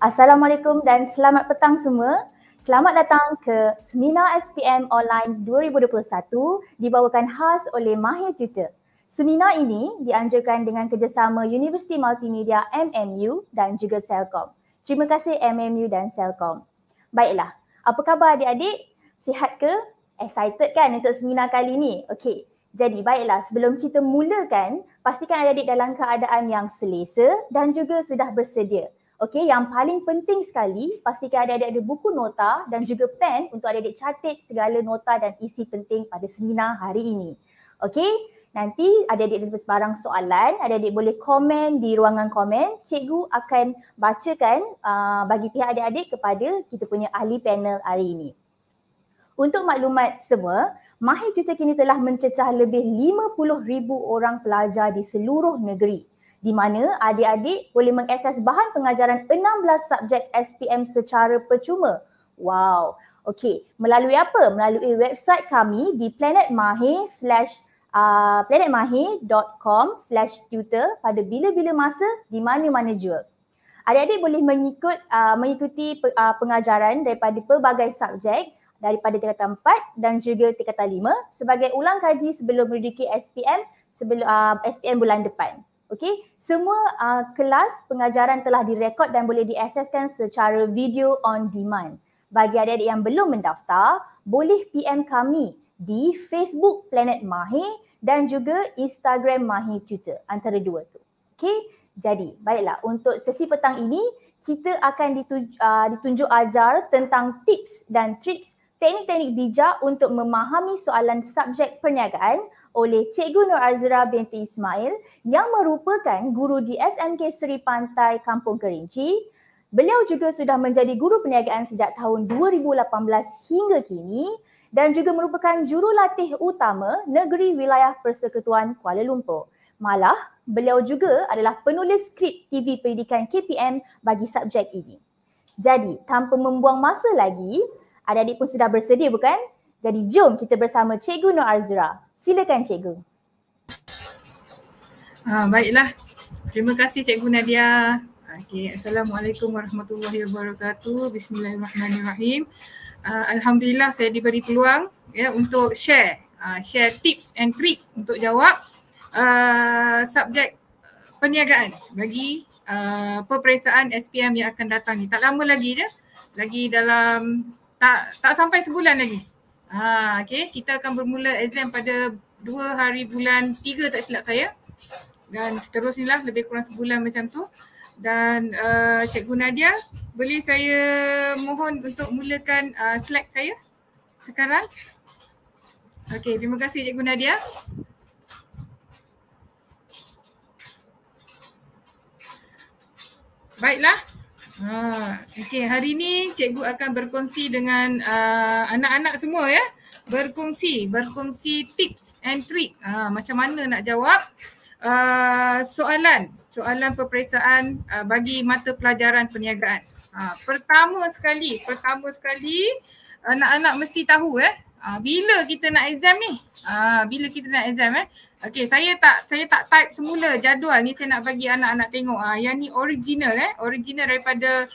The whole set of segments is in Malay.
Assalamualaikum dan selamat petang semua. Selamat datang ke Seminar SPM Online 2021 dibawakan khas oleh Mahir Tutor. Seminar ini dianjurkan dengan kerjasama Universiti Multimedia MMU dan juga Selcom. Terima kasih MMU dan Selcom. Baiklah, apa khabar adik-adik? Sihat ke? Excited kan untuk seminar kali ini? Okey. Jadi baiklah, sebelum kita mulakan, pastikan adik-adik dalam keadaan yang selesa dan juga sudah bersedia. Okey, yang paling penting sekali, pastikan adik-adik ada buku nota dan juga pen untuk adik-adik catat segala nota dan isi penting pada seminar hari ini. Okey, nanti adik-adik ada sebarang soalan, adik-adik boleh komen di ruangan komen. Cikgu akan bacakan bagi pihak adik-adik kepada kita punya ahli panel hari ini. Untuk maklumat semua, Mahir Tutor kini telah mencecah lebih 50,000 orang pelajar di seluruh negeri, di mana adik-adik boleh mengakses bahan pengajaran 16 subjek SPM secara percuma. Wow. Okey, melalui apa? Melalui website kami di planetmahir.com/tutor pada bila-bila masa di mana-mana jua. Adik-adik boleh mengikuti pengajaran daripada pelbagai subjek daripada tingkatan 4 dan juga tingkatan 5 sebagai ulang kaji sebelum menduduki SPM bulan depan. Okey, semua kelas pengajaran telah direkod dan boleh diakseskan secara video on demand. Bagi adik-adik yang belum mendaftar, boleh PM kami di Facebook Planet Mahir dan juga Instagram Mahir Tutor, antara dua tu. Okey, jadi baiklah, untuk sesi petang ini kita akan ditunjuk ajar tentang tips dan triks teknik-teknik bijak untuk memahami soalan subjek perniagaan oleh Cikgu Nur Azra binti Ismail yang merupakan guru di SMK Seri Pantai Kampung Kerinci. Beliau juga sudah menjadi guru perniagaan sejak tahun 2018 hingga kini dan juga merupakan jurulatih utama Negeri Wilayah Persekutuan Kuala Lumpur. Malah, beliau juga adalah penulis skrip TV Pendidikan KPM bagi subjek ini. Jadi, tanpa membuang masa lagi, adik-adik pun sudah bersedia bukan? Jadi jom kita bersama Cikgu Nur Azra. Silakan Cikgu. Baiklah. Terima kasih Cikgu Nadia. Okay. Assalamualaikum warahmatullahi wabarakatuh. Bismillahirrahmanirrahim. Alhamdulillah saya diberi peluang untuk share tips and trick untuk jawab subjek perniagaan bagi peperiksaan SPM yang akan datang ni. Tak lama lagi je. Lagi dalam tak sampai sebulan lagi. Okay, kita akan bermula exam pada 2 hari bulan 3 tak silap saya. Dan seterusnya lah, lebih kurang sebulan macam tu. Dan Cikgu Nadia, boleh saya mohon untuk mulakan slide saya sekarang? Okay, terima kasih Cikgu Nadia. Baiklah. Okay, hari ni cikgu akan berkongsi dengan anak-anak semua ya. Berkongsi tips and trick macam mana nak jawab soalan peperiksaan bagi mata pelajaran perniagaan. Pertama sekali anak-anak mesti tahu bila kita nak exam ni. Okey, saya tak type semula jadual ni, saya nak bagi anak-anak tengok. Yang ni original daripada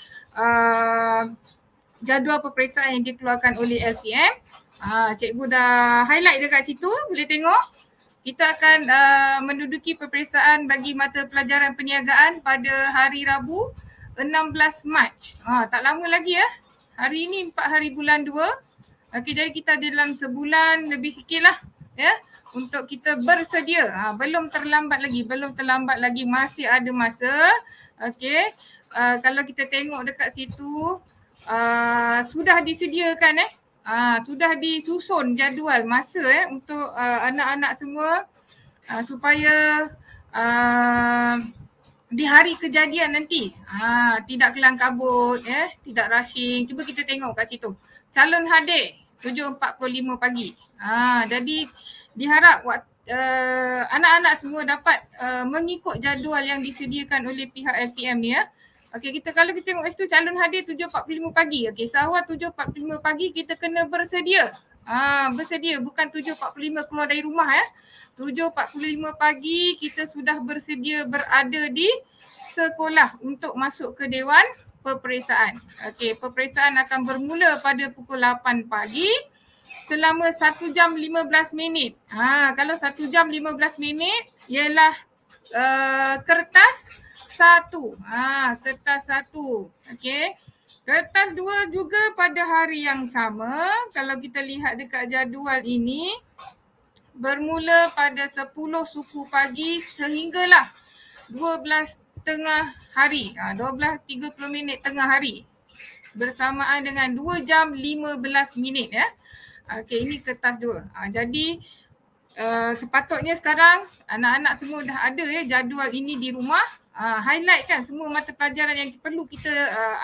jadual peperiksaan yang dikeluarkan oleh LPM. Cikgu dah highlight dekat situ, boleh tengok. Kita akan menduduki peperiksaan bagi mata pelajaran perniagaan pada hari Rabu 16 Mac. Tak lama lagi ya. Hari ni 4 hari bulan 2. Okey, jadi kita dalam sebulan lebih sikit lah ya, untuk kita bersedia. Belum terlambat lagi, masih ada masa. Okey, kalau kita tengok dekat situ sudah disediakan sudah disusun jadual masa untuk anak-anak semua supaya di hari kejadian nanti tidak kelang kabut tidak rushing. Cuba kita tengok kat situ. Calon hadir 7.45 pagi. Jadi diharap anak-anak semua dapat mengikut jadual yang disediakan oleh pihak LPM ni ya. Okey, kalau kita tengok situ calon hadir 7.45 pagi. Okey, seawal 7.45 pagi kita kena bersedia. Bersedia, bukan 7.45 keluar dari rumah 7.45 pagi kita sudah bersedia berada di sekolah untuk masuk ke Dewan peperiksaan. Okey, peperiksaan akan bermula pada pukul 8 pagi selama 1 jam 15 minit. Kalau 1 jam 15 minit ialah kertas 1. Kertas 1. Okey. Kertas 2 juga pada hari yang sama. Kalau kita lihat dekat jadual ini, bermula pada 10 suku pagi sehinggalah 12 tengah hari. 12.30 minit tengah hari. Bersamaan dengan 2 jam 15 minit ya. Okey, ini kertas 2. Jadi sepatutnya sekarang anak-anak semua dah ada ya jadual ini di rumah. Highlight kan semua mata pelajaran yang perlu kita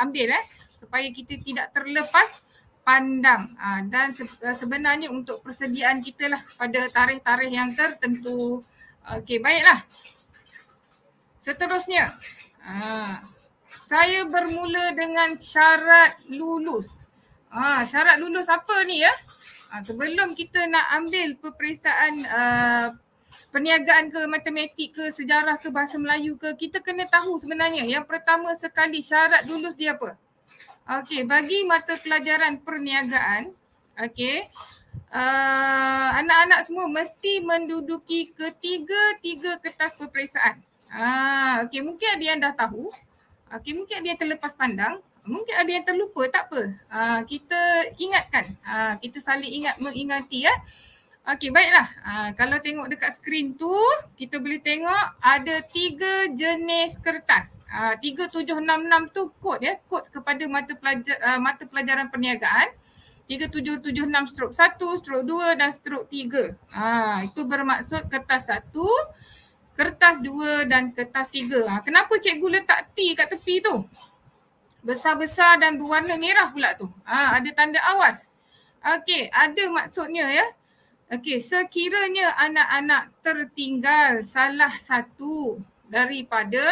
ambil supaya kita tidak terlepas pandang. Dan sebenarnya untuk persediaan kita lah pada tarikh-tarikh yang tertentu. Okey, baiklah. Seterusnya, saya bermula dengan syarat lulus. Syarat lulus apa ni ya? Sebelum kita nak ambil peperiksaan perniagaan ke, matematik ke, sejarah ke, bahasa Melayu ke, kita kena tahu sebenarnya yang pertama sekali syarat lulus dia apa. Okey, bagi mata pelajaran perniagaan, okey, anak-anak semua mesti menduduki ketiga kertas peperiksaan. Okey, mungkin ada yang dah tahu, okey, mungkin ada yang terlepas pandang, mungkin ada yang terlupa, tak apa. Kita ingatkan, kita saling mengingati ya. Okey, baiklah. Kalau tengok dekat skrin tu, kita boleh tengok ada 3 jenis kertas. 3766 tu kod ya, kod kepada mata pelajaran perniagaan. 3776/1, /2 dan /3. Itu bermaksud kertas 1, kertas 2 dan kertas 3. Kenapa cikgu letak T kat tepi tu? Besar-besar dan berwarna merah pula tu. Ada tanda awas. Okey, ada maksudnya ya. Okey, sekiranya anak-anak tertinggal salah satu daripada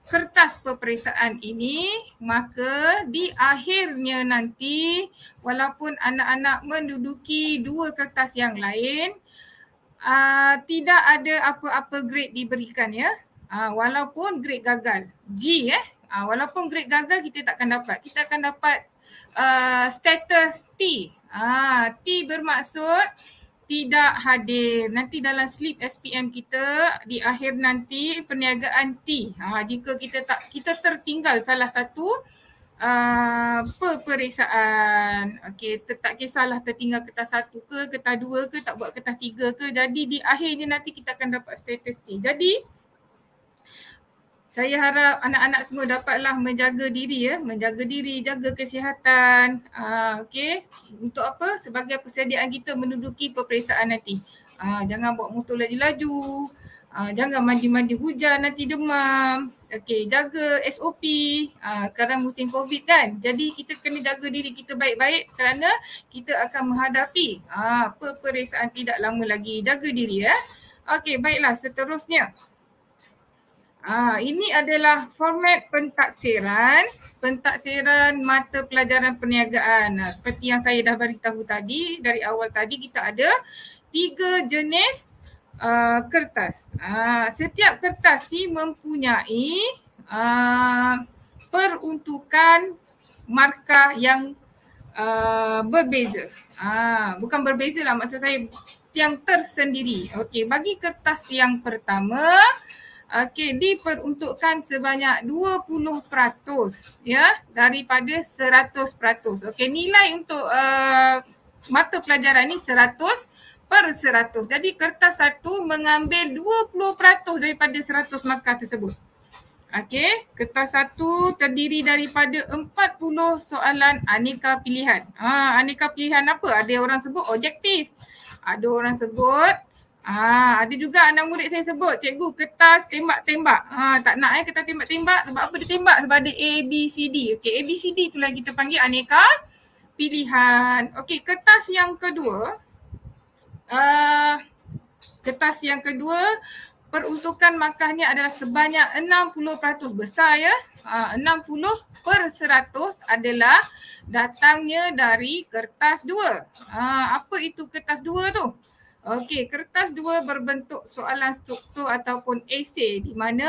kertas peperiksaan ini, maka di akhirnya nanti walaupun anak-anak menduduki 2 kertas yang lain, tidak ada apa-apa grade diberikan ya. Walaupun grade gagal. G walaupun grade gagal kita takkan dapat. Kita akan dapat status T. T bermaksud tidak hadir. Nanti dalam slip SPM kita di akhir nanti perniagaan T. Jika kita tertinggal salah satu peperiksaan. Okey, tak kisahlah tertinggal kertas 1 ke, kertas 2 ke, tak buat kertas 3 ke. Jadi di akhirnya nanti kita akan dapat status T. Jadi saya harap anak-anak semua dapatlah menjaga diri ya, menjaga diri, jaga kesihatan. Okey, untuk apa? Sebagai persediaan kita menduduki peperiksaan nanti. Jangan bawa motor laju-laju. Jangan mandi-mandi hujan nanti demam. Okey, jaga SOP. Sekarang musim COVID kan. Jadi kita kena jaga diri kita baik-baik kerana kita akan menghadapi peperiksaan tidak lama lagi. Jaga diri ya. Okey, baiklah seterusnya. Ini adalah format pentaksiran mata pelajaran perniagaan. Seperti yang saya dah beritahu tadi, dari awal tadi kita ada 3 jenis kertas. Setiap kertas ni mempunyai peruntukan markah yang berbeza. Bukan berbeza lah, maksud saya yang tersendiri. Okey, bagi kertas yang pertama, okey, diperuntukkan sebanyak 20% ya daripada 100%. Okey, nilai untuk mata pelajaran ni 100/100. Jadi kertas 1 mengambil 20% daripada 100 markah tersebut. Okey, kertas 1 terdiri daripada 40 soalan aneka pilihan. Aneka pilihan apa? Ada orang sebut objektif. Ada orang sebut ada juga anak murid saya sebut, cikgu kertas tembak-tembak. Tak nak kertas tembak-tembak. Sebab apa dia tembak? Sebab ada A, B, C, D. Okey, A, B, C, D itulah kita panggil aneka pilihan. Okey, kertas yang kedua. Peruntukan markahnya adalah sebanyak 60%. Besar ya. 60/100 adalah datangnya dari kertas 2. Apa itu kertas 2 tu? Okey, kertas 2 berbentuk soalan struktur ataupun esei di mana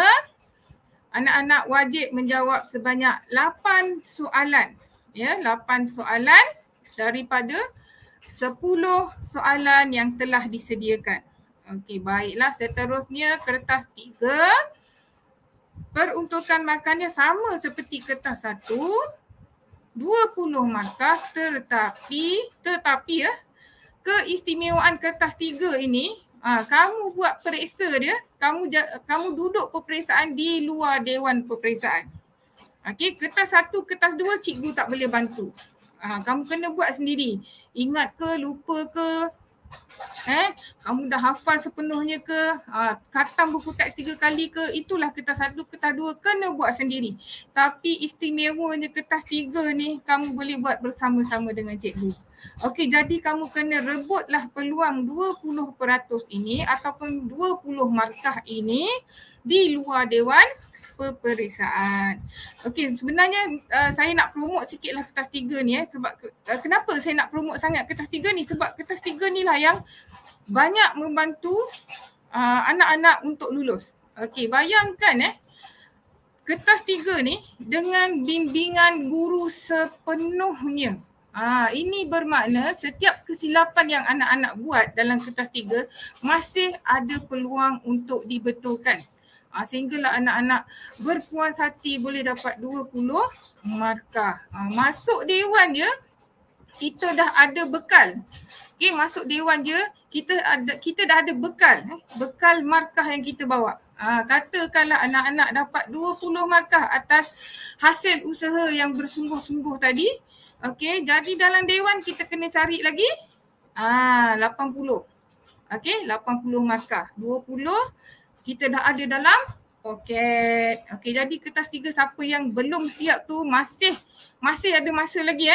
anak-anak wajib menjawab sebanyak 8 soalan. Ya, 8 soalan daripada 10 soalan yang telah disediakan. Okey, baiklah, seterusnya kertas 3. Peruntukan markahnya sama seperti kertas 1. 20 markah, tetapi ya, keistimewaan kertas 3 ini, kamu buat periksa dia, kamu duduk peperiksaan di luar dewan peperiksaan. Okey, kertas 1, kertas 2 cikgu tak boleh bantu. Kamu kena buat sendiri. Ingat ke, lupa ke? Kamu dah hafal sepenuhnya ke? Khatam buku teks 3 kali ke? Itulah kertas 1, kertas 2 kena buat sendiri. Tapi istimewanya kertas 3 ni kamu boleh buat bersama-sama dengan cikgu. Okey, jadi kamu kena rebutlah peluang 20% ini ataupun 20 markah ini di luar dewan peperiksaan. Okey, sebenarnya saya nak promote sikitlah kertas 3 ni sebab kenapa saya nak promote sangat kertas 3 ni? Sebab kertas 3 ni lah yang banyak membantu anak-anak untuk lulus. Okey, bayangkan kertas 3 ni dengan bimbingan guru sepenuhnya. Ini bermakna setiap kesilapan yang anak-anak buat dalam kertas 3 masih ada peluang untuk dibetulkan. Sehinggalah anak-anak berpuas hati boleh dapat 20 markah. Masuk dewan je, kita dah ada bekal. Okey, masuk dewan je, kita dah ada bekal. Bekal markah yang kita bawa. Katakanlah anak-anak dapat 20 markah atas hasil usaha yang bersungguh-sungguh tadi. Okey, jadi dalam dewan kita kena cari lagi 80. Okey, 80 markah. 20 kita dah ada dalam poket. Okey, jadi kertas 3 siapa yang belum siap tu masih ada masa lagi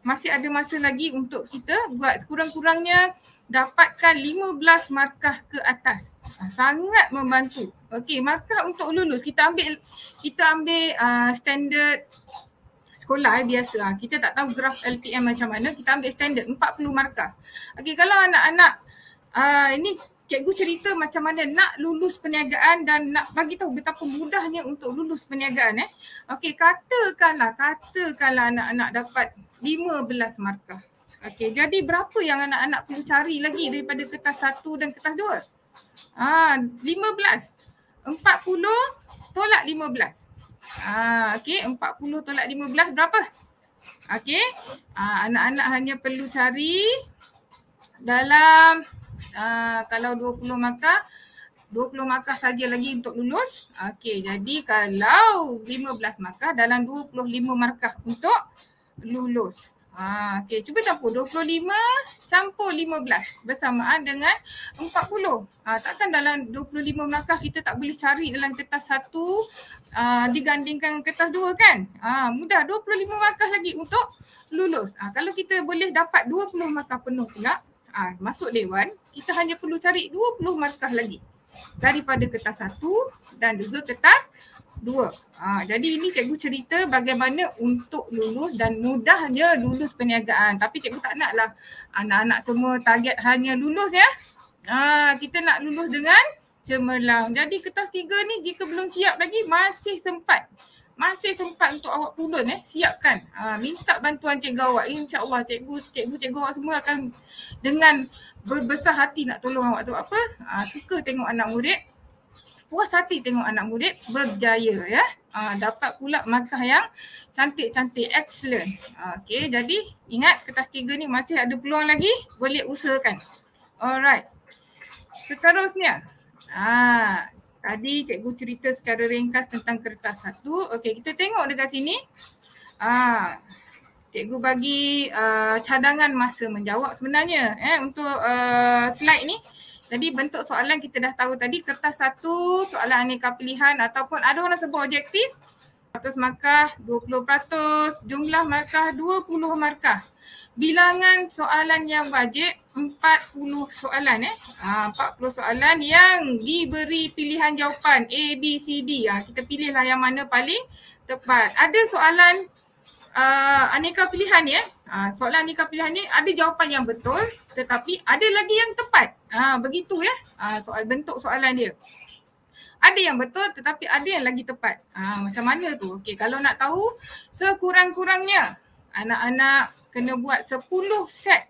Masih ada masa lagi untuk kita buat. Kurang-kurangnya dapatkan 15 markah ke atas. Sangat membantu. Okey, markah untuk lulus kita ambil standard sekolah biasa. Kita tak tahu graf LTM macam mana, kita ambil standard 40 markah. Okey, kalau anak-anak ini cikgu cerita macam mana nak lulus perniagaan dan nak bagi tahu betapa mudahnya untuk lulus perniagaan. Okey, katakanlah anak-anak dapat 15 markah. Okey, jadi berapa yang anak-anak perlu cari lagi daripada kertas 1 dan kertas 2? 15. 40 tolak 15. Okey, 40 tolak 15 berapa? Okey, anak-anak hanya perlu cari dalam kalau 20 markah saja lagi untuk lulus. Okey, jadi kalau 15 markah dalam 25 markah untuk lulus. Okey, cuba campur 25 campur 15 bersamaan dengan 40. Takkan dalam 25 markah kita tak boleh cari dalam kertas 1 digandingkan kertas 2 kan? Mudah, 25 markah lagi untuk lulus. Kalau kita boleh dapat 20 markah penuh pula, masuk dewan, kita hanya perlu cari 20 markah lagi daripada kertas 1 dan juga kertas 2. Jadi ini cikgu cerita bagaimana untuk lulus dan mudahnya lulus perniagaan. Tapi cikgu tak naklah anak-anak semua target hanya lulus ya. Kita nak lulus dengan cemerlang. Jadi kertas 3 ni jika belum siap lagi masih sempat untuk awak pulun siapkan. Minta bantuan cikgu awak. InsyaAllah cikgu awak semua akan dengan berbesar hati nak tolong awak tu. Suka tengok anak murid, puas hati tengok anak murid berjaya ya. Dapat pula markah yang cantik-cantik, excellent. Okey, jadi ingat kertas 3 ni masih ada peluang lagi, boleh usahakan. Alright. Seterusnya. Tadi cikgu cerita secara ringkas tentang kertas 1. Okey, kita tengok dekat sini. Cikgu bagi cadangan masa menjawab sebenarnya untuk slide ni. Jadi bentuk soalan kita dah tahu tadi, kertas 1 soalan aneka pilihan ataupun ada orang sebut objektif. 100 markah, 20%, jumlah markah 20 markah. Bilangan soalan yang wajib 40 soalan 40 soalan yang diberi pilihan jawapan A, B, C, D. Kita pilihlah yang mana paling tepat. Ada soalan aneka pilihan soalan aneka pilihan ni ada jawapan yang betul tetapi ada lagi yang tepat. Begitu soal bentuk soalan dia. Ada yang betul tetapi ada yang lagi tepat. Macam mana tu? Okey, kalau nak tahu sekurang-kurangnya anak-anak kena buat 10 set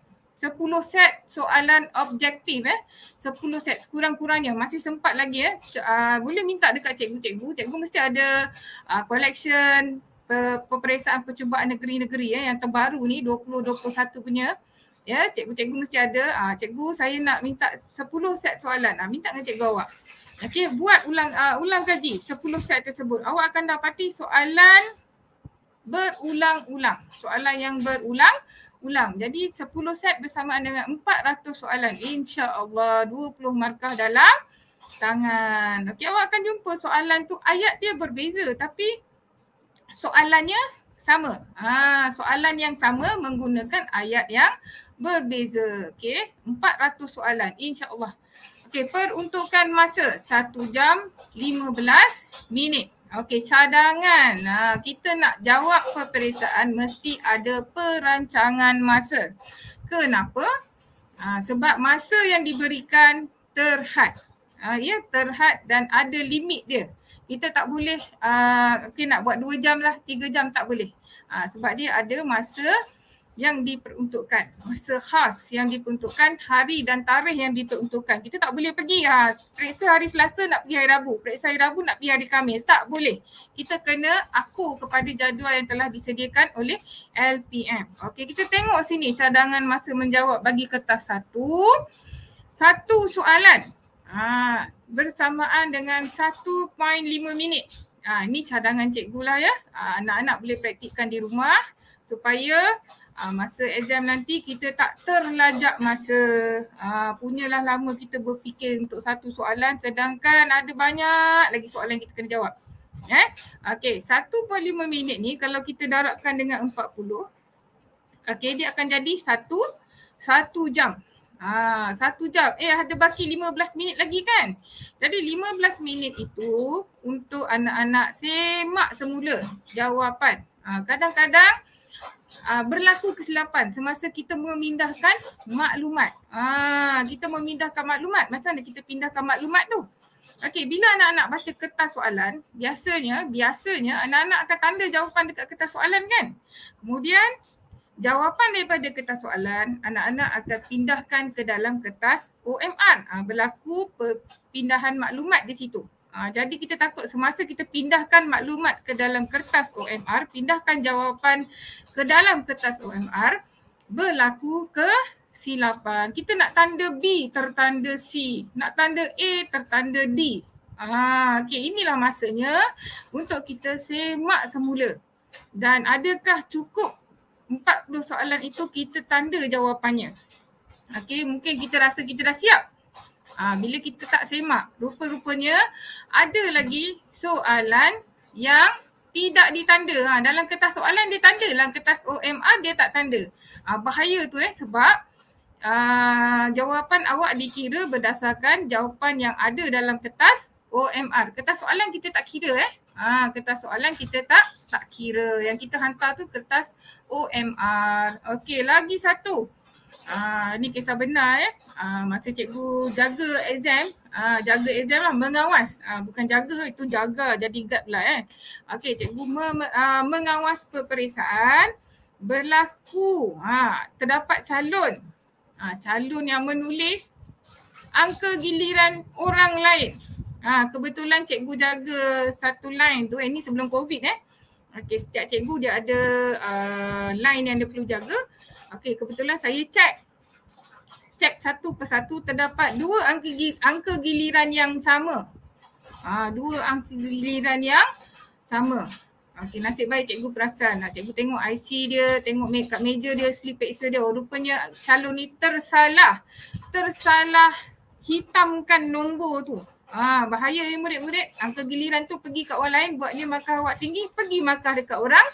soalan objektif 10 set sekurang-kurangnya. Masih sempat lagi boleh minta dekat cikgu. Cikgu mesti ada collection peperiksaan percubaan negeri-negeri yang terbaru ni 2021 punya. Ya, cikgu-cikgu mesti ada. Cikgu saya nak minta 10 set soalan. Minta dengan cikgu awak. Okey, buat ulang kaji 10 set tersebut. Awak akan dapati soalan berulang-ulang. Soalan yang berulang-ulang. Jadi 10 set bersamaan dengan 400 soalan. InsyaAllah 20 markah dalam tangan. Okey, awak akan jumpa soalan tu ayat dia berbeza tapi soalannya sama. Soalan yang sama menggunakan ayat yang berbeza. Okey, 400 soalan insya-Allah. Okey, peruntukan masa 1 jam 15 minit. Okey, cadangan. Kita nak jawab peperiksaan mesti ada perancangan masa. Kenapa? Sebab masa yang diberikan terhad. Terhad dan ada limit dia. Kita tak boleh nak buat 2 jam lah, 3 jam tak boleh. Sebab dia ada masa yang diperuntukkan, masa khas yang diperuntukkan, hari dan tarikh yang diperuntukkan. Kita tak boleh pergi periksa hari Selasa nak pergi hari Rabu, periksa hari Rabu nak pergi hari Khamis. Tak boleh. Kita kena akur kepada jadual yang telah disediakan oleh LPM. Okey, kita tengok sini cadangan masa menjawab bagi kertas 1. 1 soalan bersamaan dengan 1.5 minit. Ini cadangan cikgu lah ya. Anak-anak boleh praktikkan di rumah supaya masa exam nanti kita tak terlajak masa. Punyalah lama kita berfikir untuk satu soalan sedangkan ada banyak lagi soalan kita kena jawab. Okey, 1.5 minit ni kalau kita darabkan dengan 40, okey, dia akan jadi 1 jam. 1 jam. Ada baki 15 minit lagi kan? Jadi 15 minit itu untuk anak-anak semak semula jawapan. Kadang-kadang berlaku kesilapan semasa kita memindahkan maklumat. Kita memindahkan maklumat. Macam mana kita pindahkan maklumat tu? Okey, bila anak-anak baca kertas soalan, biasanya anak-anak akan tanda jawapan dekat kertas soalan kan? Kemudian jawapan daripada kertas soalan, anak-anak akan pindahkan ke dalam kertas OMR. Berlaku perpindahan maklumat di situ. Jadi kita takut semasa kita pindahkan maklumat ke dalam kertas OMR, pindahkan jawapan ke dalam kertas OMR, berlaku kesilapan. Kita nak tanda B tertanda C, nak tanda A tertanda D. Okey, inilah masanya untuk kita semak semula. Dan adakah cukup 40 soalan itu kita tanda jawapannya? Okey, mungkin kita rasa kita dah siap. Bila kita tak semak, rupa-rupanya ada lagi soalan yang tidak ditanda. Dalam kertas soalan dia tanda, dalam kertas OMR dia tak tanda. Bahaya tu sebab jawapan awak dikira berdasarkan jawapan yang ada dalam kertas OMR. Kertas soalan kita tak kira kertas soalan kita tak kira. Yang kita hantar tu kertas OMR. Okey, lagi satu. Ni kisah benar masa cikgu jaga exam lah, mengawas. Bukan jaga, itu jaga jadi guard pula Okey, cikgu mengawas peperiksaan. Berlaku terdapat calon yang menulis angka giliran orang lain. Kebetulan cikgu jaga satu line tu, ini sebelum COVID Okey, setiap cikgu dia ada line yang dia perlu jaga. Okey, kebetulan saya cek satu persatu, terdapat 2 angka giliran yang sama. 2 angka giliran yang sama. Okey, nasib baik cikgu perasan. Cikgu tengok IC dia, tengok kat meja dia, slip peksa dia. Rupanya calon ni tersalah hitamkan nombor tu. Bahaya ni murid-murid. Angka giliran tu pergi kat orang lain, buat dia markah awak tinggi, pergi markah dekat orang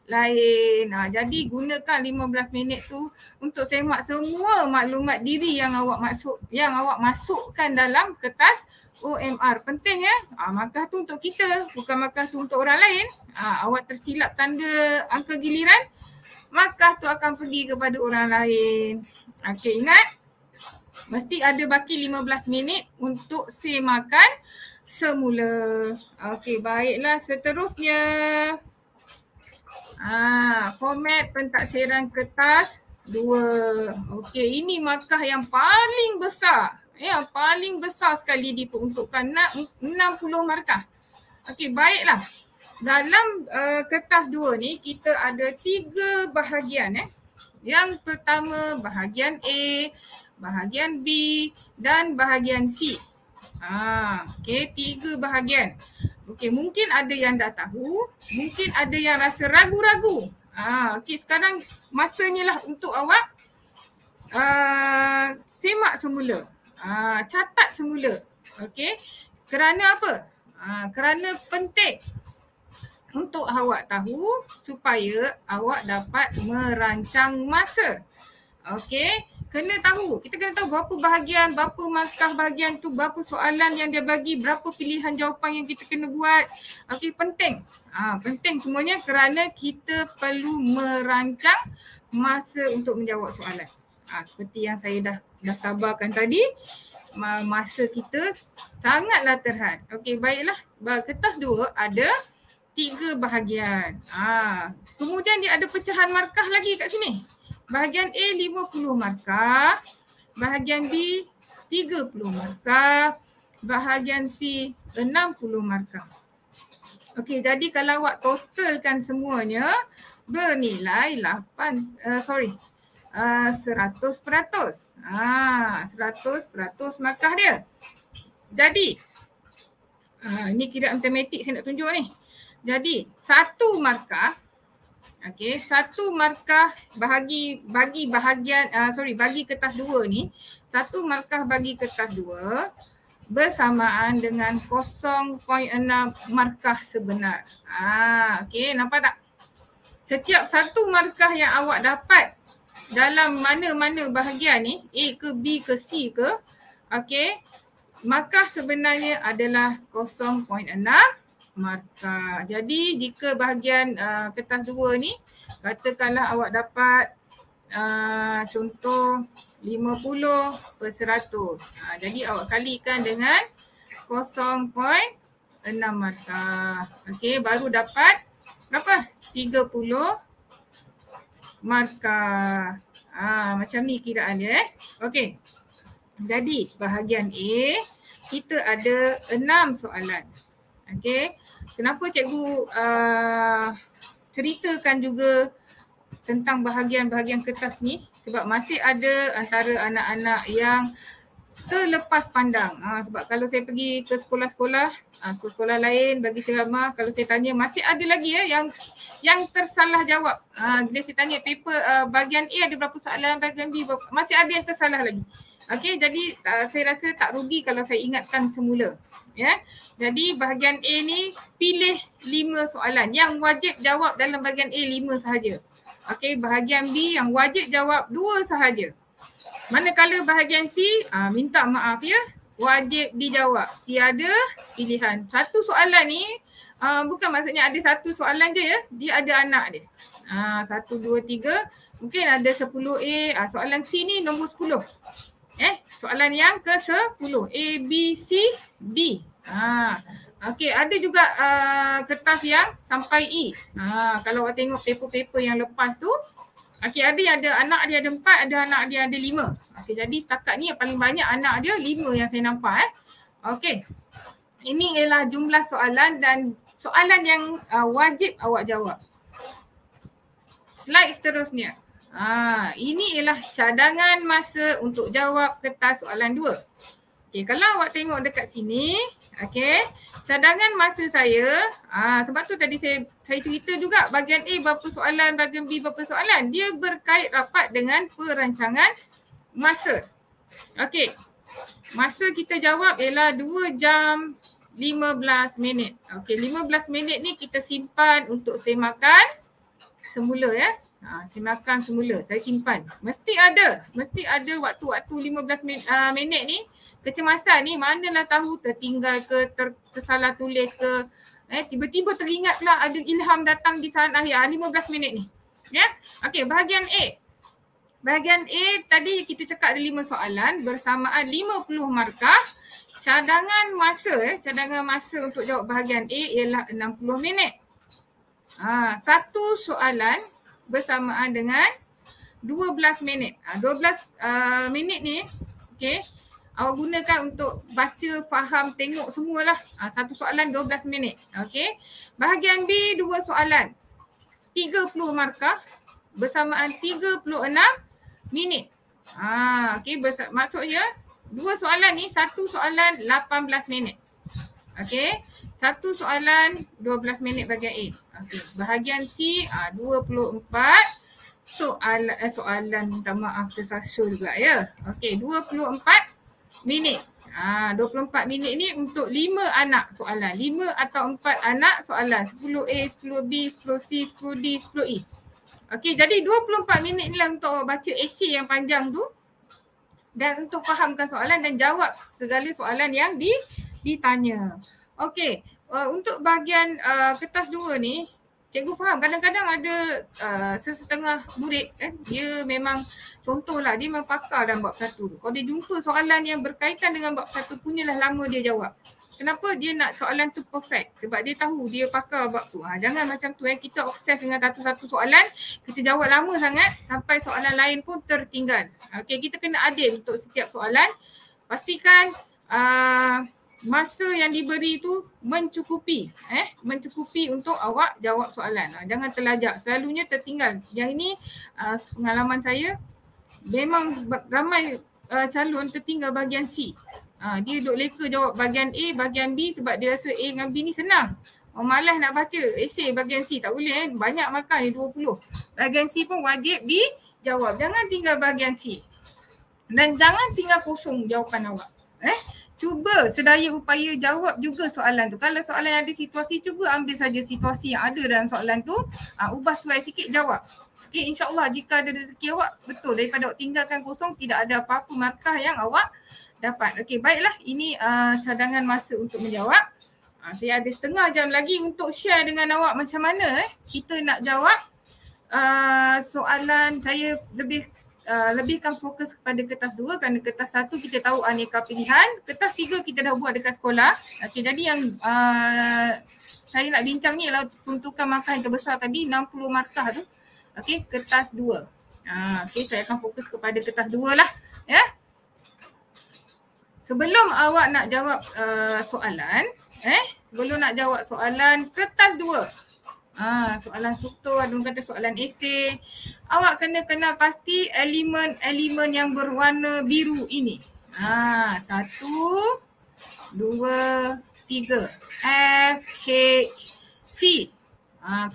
lain. Jadi gunakan 15 minit tu untuk semak semua maklumat diri yang awak masukkan dalam kertas OMR. Penting markah tu untuk kita, bukan markah tu untuk orang lain. Awak tersilap tanda angka giliran, markah tu akan pergi kepada orang lain. Okey, ingat mesti ada baki 15 minit untuk semakan semula. Okey, baiklah, seterusnya. Format pentaksiran kertas 2. Okey, ini markah yang paling besar. Yang paling besar sekali diperuntukkan 60 markah. Okey, baiklah. Dalam kertas 2 ni kita ada 3 bahagian. Yang pertama bahagian A, bahagian B dan bahagian C. Okey, 3 bahagian. Okey, mungkin ada yang dah tahu, mungkin ada yang rasa ragu-ragu. Okey, sekarang masanya lah untuk awak semak semula. Catat semula. Okey. Kerana apa? Kerana penting untuk awak tahu supaya awak dapat merancang masa. Okey. Kena tahu. Kita kena tahu berapa bahagian, berapa markah bahagian tu, berapa soalan yang dia bagi, berapa pilihan jawapan yang kita kena buat. Okey, penting. Penting semuanya kerana kita perlu merancang masa untuk menjawab soalan. Seperti yang saya dah kabarkan tadi, masa kita sangatlah terhad. Okey, baiklah. Kertas 2 ada 3 bahagian. Kemudian dia ada pecahan markah lagi kat sini. Bahagian A 50 markah, bahagian B 30 markah, bahagian C 60 markah. Okey, jadi kalau awak totalkan semuanya bernilai 100%. 100% markah dia. Jadi ini kira matematik saya nak tunjuk ni. Jadi 1 markah, okey, 1 markah bagi kertas 2 ni, 1 markah bagi kertas 2 bersamaan dengan 0.6 markah sebenar. Okey, nampak tak? Setiap 1 markah yang awak dapat dalam mana-mana bahagian ni, A ke B ke C ke, okey, markah sebenarnya adalah 0.6 markah. Jadi jika bahagian kertas 2 ni, katakanlah awak dapat contoh 50/100. Jadi awak kalikan dengan 0.6 markah. Okey, baru dapat berapa? 30 markah. Macam ni kiraan dia. Okey. Jadi bahagian A kita ada 6 soalan. Okey. Kenapa cikgu ceritakan juga tentang bahagian-bahagian kertas ni? Sebab masih ada antara anak-anak yang terlepas pandang. Sebab kalau saya pergi ke sekolah-sekolah, sekolah lain bagi ceramah, kalau saya tanya masih ada lagi yang tersalah jawab. Bila saya tanya paper bahagian A ada berapa soalan, bahagian B masih ada yang tersalah lagi. Okey, jadi saya rasa tak rugi kalau saya ingatkan semula. Ya. Jadi bahagian A ni pilih 5 soalan yang wajib jawab dalam bahagian A 5 sahaja. Okey, bahagian B yang wajib jawab 2 sahaja. Manakala bahagian C, minta maaf ya, wajib dijawab. Tiada pilihan. Satu soalan ni bukan maksudnya ada satu soalan je ya, dia ada anak dia. 1, 2, 3, mungkin ada 10A. Soalan C ni nombor 10. Soalan yang ke-10. A, B, C, D. Okey, ada juga kertas yang sampai E. Kalau awak tengok paper-paper yang lepas tu, okey, ada yang ada anak dia ada 4, ada anak dia ada 5. Okey, jadi setakat ni yang paling banyak anak dia 5 yang saya nampak. Okey. Ini ialah jumlah soalan dan soalan yang wajib awak jawab. Slide seterusnya. Ini ialah cadangan masa untuk jawab kertas soalan 2. Okey, kalau awak tengok dekat sini, okey, cadangan masa saya, sebab tu tadi saya cerita juga bahagian A berapa soalan, bahagian B berapa soalan. Dia berkait rapat dengan perancangan masa. Okey, masa kita jawab ialah 2 jam 15 minit. Okey, 15 minit ni kita simpan untuk semakan semula ya. Semakan semula, saya simpan. Mesti ada waktu-waktu 15 minit ni. Kecemasan ni manalah tahu tertinggal ke, tersalah tulis ke, tiba-tiba teringatlah ada ilham datang di saat akhir 15 minit ni. Ya. Okey, bahagian A. Bahagian A tadi kita cakap ada 5 soalan bersamaan 50 markah. Cadangan masa untuk jawab bahagian A ialah 60 minit. Satu soalan bersamaan dengan 12 minit. 12 minit ni, okey, awak gunakan untuk baca, faham, tengok semualah. Satu soalan 12 minit. Okey. Bahagian B 2 soalan. 30 markah bersamaan 36 minit. Okey, maksudnya 2 soalan ni, satu soalan 18 minit. Okey. Satu soalan 12 minit bahagian A. Okey. Bahagian C 24 soalan, minta maaf tersasul juga ya. Okey, 24 minit. 24 minit ni untuk 5 anak soalan. 5 atau 4 anak soalan. 10A, 10B, 10C, 10D, 10E. Okey, jadi 24 minit ni lah untuk baca esei yang panjang tu dan untuk fahamkan soalan dan jawab segala soalan yang ditanya. Okey, untuk bahagian kertas 2 ni, cikgu faham kadang-kadang ada sesetengah murid dia memang, contohlah dia memang pakar dalam bab 1. Kalau dia jumpa soalan yang berkaitan dengan bab 1, punyalah lama dia jawab. Kenapa dia nak soalan tu perfect? Sebab dia tahu dia pakar bab tu. Jangan macam tu kita obses dengan satu-satu soalan, kita jawab lama sangat sampai soalan lain pun tertinggal. Okey, kita kena adil untuk setiap soalan. Pastikan masa yang diberi tu mencukupi untuk awak jawab soalan. Jangan terlajak, selalunya tertinggal. Yang ini pengalaman saya, memang ramai calon tertinggal bahagian C. Dia duk leka jawab bahagian A, bahagian B sebab dia rasa A dengan B ni senang. Malas nak baca esei bahagian C, tak boleh banyak markah ni 20. Bahagian C pun wajib dijawab. Jangan tinggal bahagian C. Dan jangan tinggal kosong jawapan awak. Cuba sedaya upaya jawab juga soalan tu. Kalau soalan yang ada situasi, cuba ambil saja situasi yang ada dalam soalan tu, ubah suai sikit, jawab. Okay, insyaAllah jika ada rezeki awak, betul, daripada awak tinggalkan kosong, tidak ada apa-apa markah yang awak dapat. Okey, baiklah, ini cadangan masa untuk menjawab. Saya ada setengah jam lagi untuk share dengan awak macam mana kita nak jawab soalan. Saya lebihkan fokus kepada kertas 2 kerana kertas 1 kita tahu aneka pilihan. Kertas 3 kita dah buat dekat sekolah. Okey, jadi yang saya nak bincang ni adalah peruntukan markah yang terbesar tadi, 60 markah tu. Okey, kertas 2. Okey, saya akan fokus kepada kertas 2 lah ya. Sebelum awak nak jawab soalan, sebelum nak jawab soalan kertas 2, soalan struktur, ada orang kata soalan esei, awak kena kenal pasti elemen-elemen yang berwarna biru ini. 1, 2, 3. F, H, C.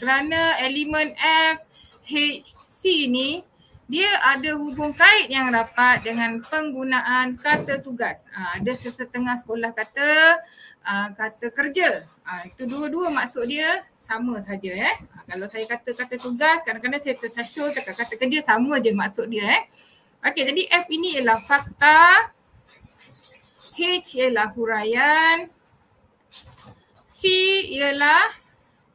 Kerana elemen F, H, C ni dia ada hubung kait yang rapat dengan penggunaan kata tugas. Ada sesetengah sekolah kata kerja. Itu dua-dua maksud dia sama saja. Kalau saya kata tugas, kadang-kadang saya tersasul cakap kata kerja, sama je maksud dia. Okey, jadi F ini ialah fakta, H ialah huraian, C ialah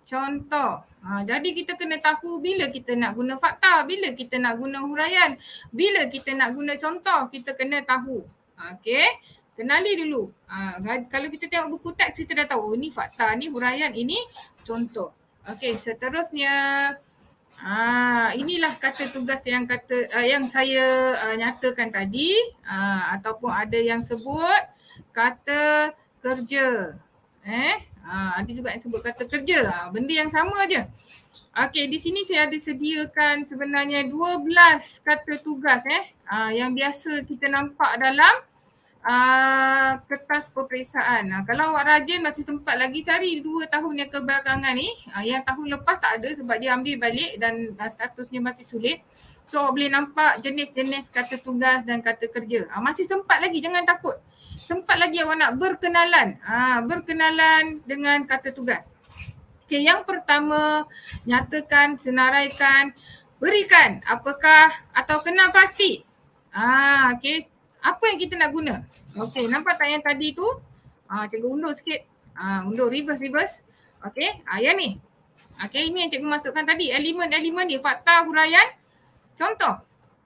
contoh. Jadi kita kena tahu bila kita nak guna fakta, bila kita nak guna huraian, bila kita nak guna contoh, kita kena tahu. Okey, kenali dulu. Kalau kita tengok buku teks, kita dah tahu ni fakta, ni huraian, ini contoh. Okey, seterusnya inilah kata tugas yang saya nyatakan tadi, ataupun ada yang sebut kata kerja. Ada juga yang sebut kata kerja. Benda yang sama aja. Okey, di sini saya ada sediakan sebenarnya 12 kata tugas yang biasa kita nampak dalam kertas peperiksaan. Kalau awak rajin, masih sempat lagi cari 2 tahun yang kebelakangan ni. Yang tahun lepas tak ada sebab dia ambil balik dan statusnya masih sulit. So awak boleh nampak jenis-jenis kata tugas dan kata kerja. Masih sempat lagi, jangan takut. Sempat lagi awak nak berkenalan. Berkenalan dengan kata tugas. Okey, yang pertama, nyatakan, senaraikan, berikan, apakah atau kenal pasti. Okey, apa yang kita nak guna? Okey, nampak tak yang tadi tu? Cikgu undur sikit. Undur, reverse. Okey, yang ni. Okey, ini yang cikgu masukkan tadi. Elemen-elemen ni, fakta, huraian, contoh.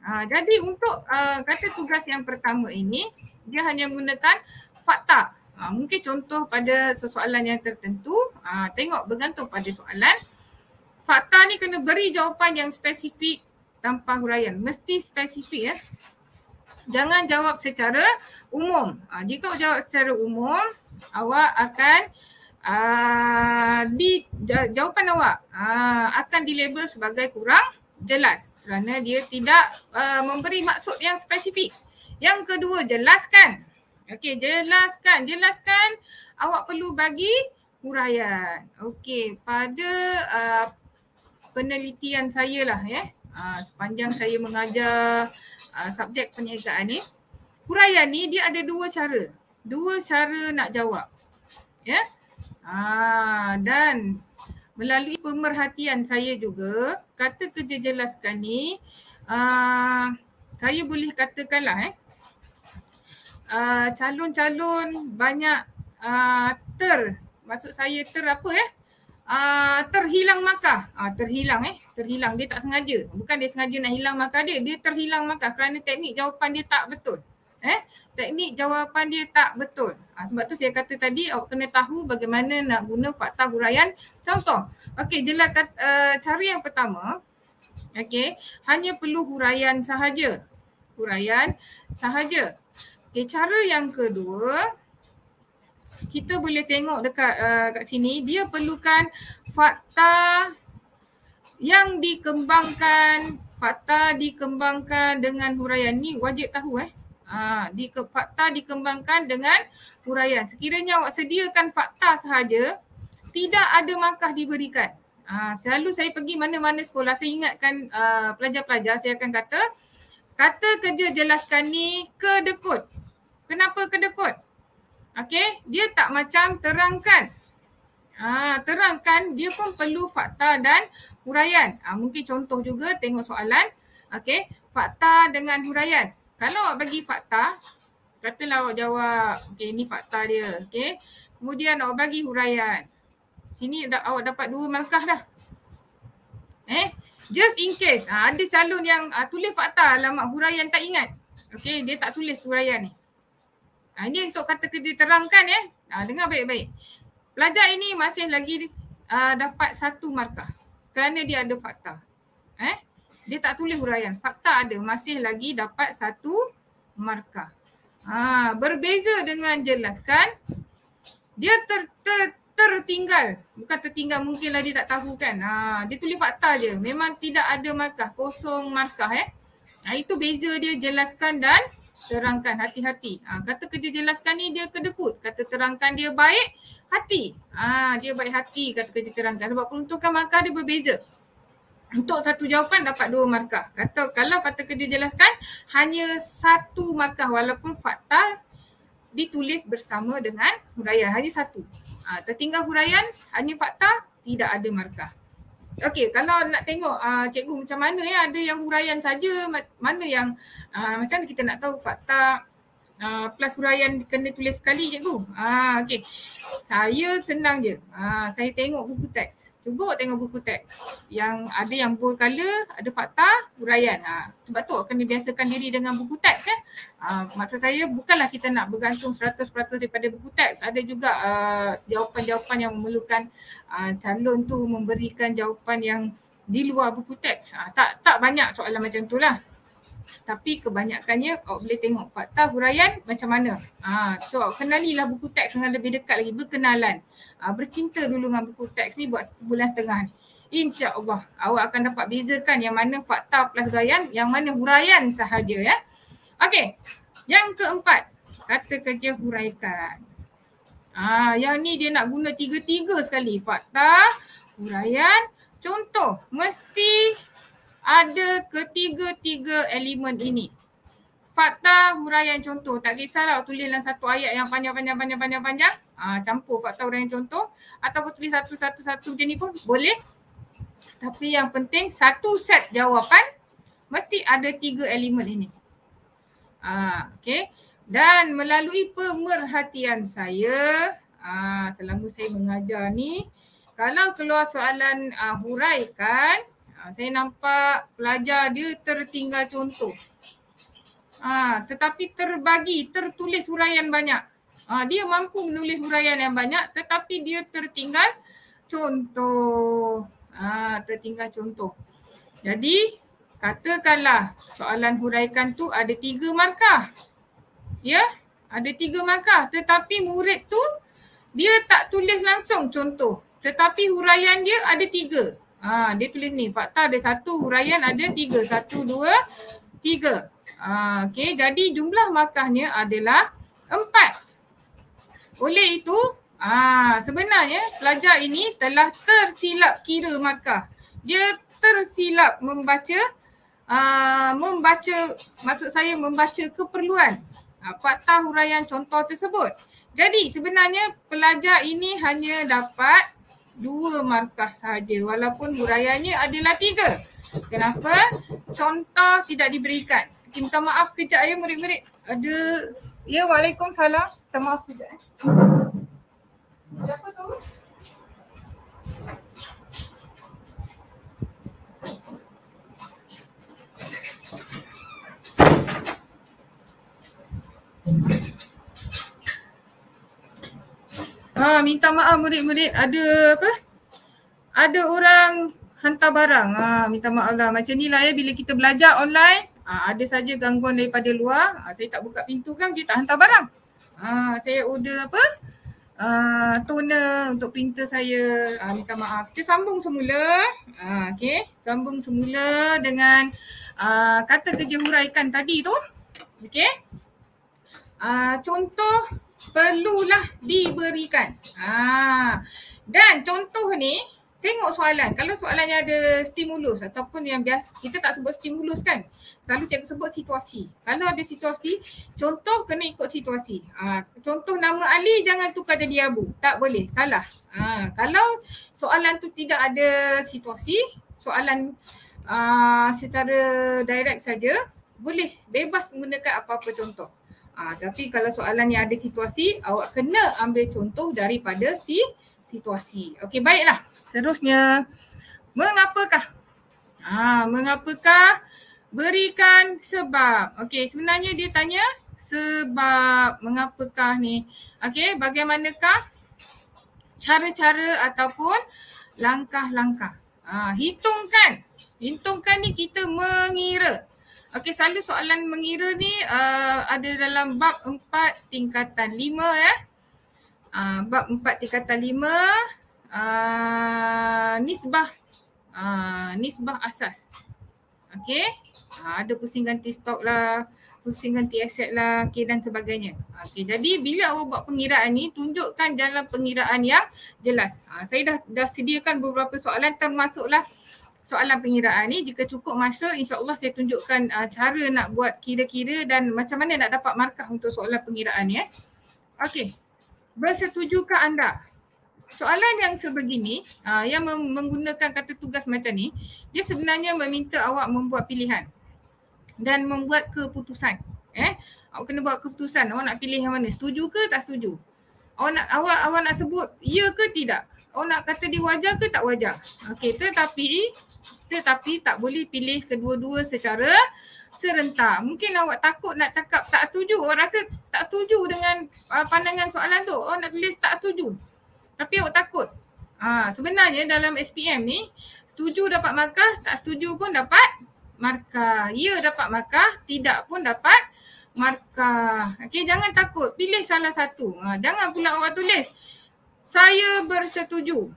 Jadi untuk kata tugas yang pertama ini, dia hanya menggunakan fakta. Mungkin contoh pada soalan yang tertentu, tengok bergantung pada soalan. Fakta ni kena beri jawapan yang spesifik tanpa huraian. Mesti spesifik ya. Jangan jawab secara umum. Jika jawab secara umum, awak akan jawapan awak akan dilabel sebagai kurang jelas kerana dia tidak memberi maksud yang spesifik. Yang kedua, jelaskan. Okey, jelaskan awak perlu bagi huraian. Okey, pada penelitian saya lah ya, sepanjang saya mengajar subjek perniagaan ni, huraian ni dia ada dua cara nak jawab ya. Dan melalui pemerhatian saya juga, kata kerja jelaskan ni saya boleh katakanlah calon-calon banyak maksud saya apa ya, terhilang markah. Terhilang, dia tak sengaja. Bukan dia sengaja nak hilang markah dia terhilang markah kerana teknik jawapan dia tak betul. Teknik jawapan dia tak betul. Sebab tu saya kata tadi awak kena tahu bagaimana nak guna fakta huraian contoh. Okey, jelas cara yang pertama, okey, hanya perlu huraian sahaja. Okey, cara yang kedua, kita boleh tengok dekat kat sini, dia perlukan fakta yang dikembangkan, dengan huraian. Ni wajib tahu fakta dikembangkan dengan huraian. Sekiranya awak sediakan fakta sahaja, tidak ada markah diberikan. Selalu saya pergi mana-mana sekolah, saya ingatkan pelajar-pelajar, saya akan kata kerja jelaskan ni kedekut. Kenapa kedekut? Okey, dia tak macam terangkan. Terangkan dia pun perlu fakta dan huraian. Mungkin contoh juga tengok soalan. Okey, fakta dengan huraian. Kalau awak bagi fakta, katalah awak jawab, okey ni fakta dia, okey. Kemudian awak bagi huraian. Sini awak dapat 2 markah dah. Just in case ada calon yang tulis fakta, alamak huraian tak ingat. Okey, dia tak tulis huraian ni. Ini untuk kata kerja terangkan ya. Dengar baik-baik. Pelajar ini masih lagi dapat 1 markah kerana dia ada fakta. Dia tak tulis huraian. Fakta ada, masih lagi dapat 1 markah. Berbeza dengan jelaskan, dia tertinggal. Bukan tertinggal, mungkinlah dia tak tahu kan. Dia tulis fakta je. Memang tidak ada markah, kosong markah Itu beza dia jelaskan dan terangkan. Hati-hati. Kata kerja jelaskan ni dia kedekut. Kata terangkan dia baik hati. Dia baik hati kata kerja terangkan. Sebab peruntukan markah dia berbeza. Untuk 1 jawapan dapat 2 markah. Kalau kata kerja jelaskan hanya 1 markah walaupun fakta ditulis bersama dengan huraian. Hanya 1. Tertinggal huraian, hanya fakta, tidak ada markah. Okey, kalau nak tengok cikgu macam mana ada yang huraian saja, mana yang macam mana kita nak tahu fakta plus huraian kena tulis sekali cikgu. Okey. Saya senang je. Saya tengok buku teks. Cuba tengok buku teks. Yang ada yang bold colour, ada fakta, huraian. Sebab tu kena biasakan diri dengan buku teks maksud saya bukanlah kita nak bergantung 100% daripada buku teks. Ada juga jawapan-jawapan yang memerlukan calon tu memberikan jawapan yang di luar buku teks. Tak banyak soalan macam tu lah. Tapi kebanyakannya awak boleh tengok fakta huraian macam mana. So kenalilah buku teks dengan lebih dekat lagi, berkenalan. Bercinta dulu dengan buku teks ni buat 1 bulan setengah ni. InsyaAllah awak akan dapat bezakan yang mana fakta plus huraian, yang mana huraian sahaja ya. Okey, yang keempat, kata kerja huraikan. Yang ni dia nak guna 3 sekali. Fakta, huraian, contoh. Mesti ada ketiga-tiga elemen ini. Fakta, huraian, contoh. Tak kisahlah tulis dalam 1 ayat yang panjang. Campur fakta, huraian, contoh. Ataupun tulis satu-satu macam ni pun boleh. Tapi yang penting 1 set jawapan mesti ada 3 elemen ini. Okey. Dan melalui pemerhatian saya, selama saya mengajar ni, kalau keluar soalan huraikan, Saya nampak pelajar dia tertinggal contoh. Tetapi tertulis huraian banyak. Dia mampu menulis huraian yang banyak tetapi dia tertinggal contoh. Tertinggal contoh. Jadi katakanlah soalan huraikan tu ada 3 markah. Ya, ada 3 markah tetapi murid tu dia tak tulis langsung contoh. Tetapi huraian dia ada 3. Dia tulis ni, fakta ada 1, huraian ada 3. 1, 2, 3. Okey, jadi jumlah markahnya adalah 4. Oleh itu, sebenarnya pelajar ini telah tersilap kira markah. Dia tersilap membaca, maksud saya membaca keperluan fakta huraian contoh tersebut. Jadi sebenarnya pelajar ini hanya dapat 2 markah sahaja walaupun huraiannya adalah 3. Kenapa? Contoh tidak diberikan. Minta maaf kejap ya murid-murid. Ada, ya waalaikumsalam. Minta maaf kejap. Siapa tu? Minta maaf murid-murid, ada apa? Ada orang hantar barang. Minta maaf lah. Macam ni lah ya, bila kita belajar online, ada saja gangguan daripada luar. Saya tak buka pintu kan, dia tak hantar barang. Saya order apa? Toner untuk printer saya. Minta maaf. Kita sambung semula. Okay. Sambung semula dengan kata kerja huraikan tadi tu. Okay. Contoh perlulah diberikan. Dan contoh ni, tengok soalan. Kalau soalannya ada stimulus ataupun yang biasa, kita tak sebut stimulus kan. Selalu cikgu sebut situasi. Kalau ada situasi, contoh kena ikut situasi. Contoh nama Ali jangan tukar jadi Abu. Tak boleh, salah. Kalau soalan tu tidak ada situasi, soalan secara direct saja, boleh bebas menggunakan apa-apa contoh. Tapi kalau soalan yang ada situasi, awak kena ambil contoh daripada situasi. Okey, baiklah. Seterusnya, mengapakah? Mengapakah? Berikan sebab. Okey, sebenarnya dia tanya sebab mengapakah ni. Okey, bagaimanakah cara-cara ataupun langkah-langkah. Hitungkan. Hitungkan ni kita mengira. Okey, selalu soalan mengira ni ada dalam bab 4 tingkatan 5 ya. Bab 4 tingkatan 5 nisbah asas. Okey. Ada pusing ganti stok lah, pusing ganti aset lah, okey dan sebagainya. Okey, jadi bila awak buat pengiraan ni, tunjukkan jalan pengiraan yang jelas. Saya dah sediakan beberapa soalan termasuklah soalan pengiraan ni. Jika cukup masa, insya-Allah saya tunjukkan cara nak buat kira-kira dan macam mana nak dapat markah untuk soalan pengiraan ni. Okey. Bersetujukah anda? Soalan yang sebegini, yang menggunakan kata tugas macam ni, dia sebenarnya meminta awak membuat pilihan dan membuat keputusan. Awak kena buat keputusan. Awak nak pilih yang mana? Setuju ke tak setuju? Awak nak sebut ya ke tidak? Awak nak kata dia wajar ke tak wajar? Okey, tetapi tak boleh pilih kedua-dua secara serentak. Mungkin awak takut nak cakap tak setuju. Awak rasa tak setuju dengan pandangan soalan tu. Awak nak tulis tak setuju. Tapi awak takut. Sebenarnya dalam SPM ni, setuju dapat markah, tak setuju pun dapat markah. Ya dapat markah, tidak pun dapat markah. Okey, jangan takut. Pilih salah satu. Jangan pula awak tulis saya bersetuju.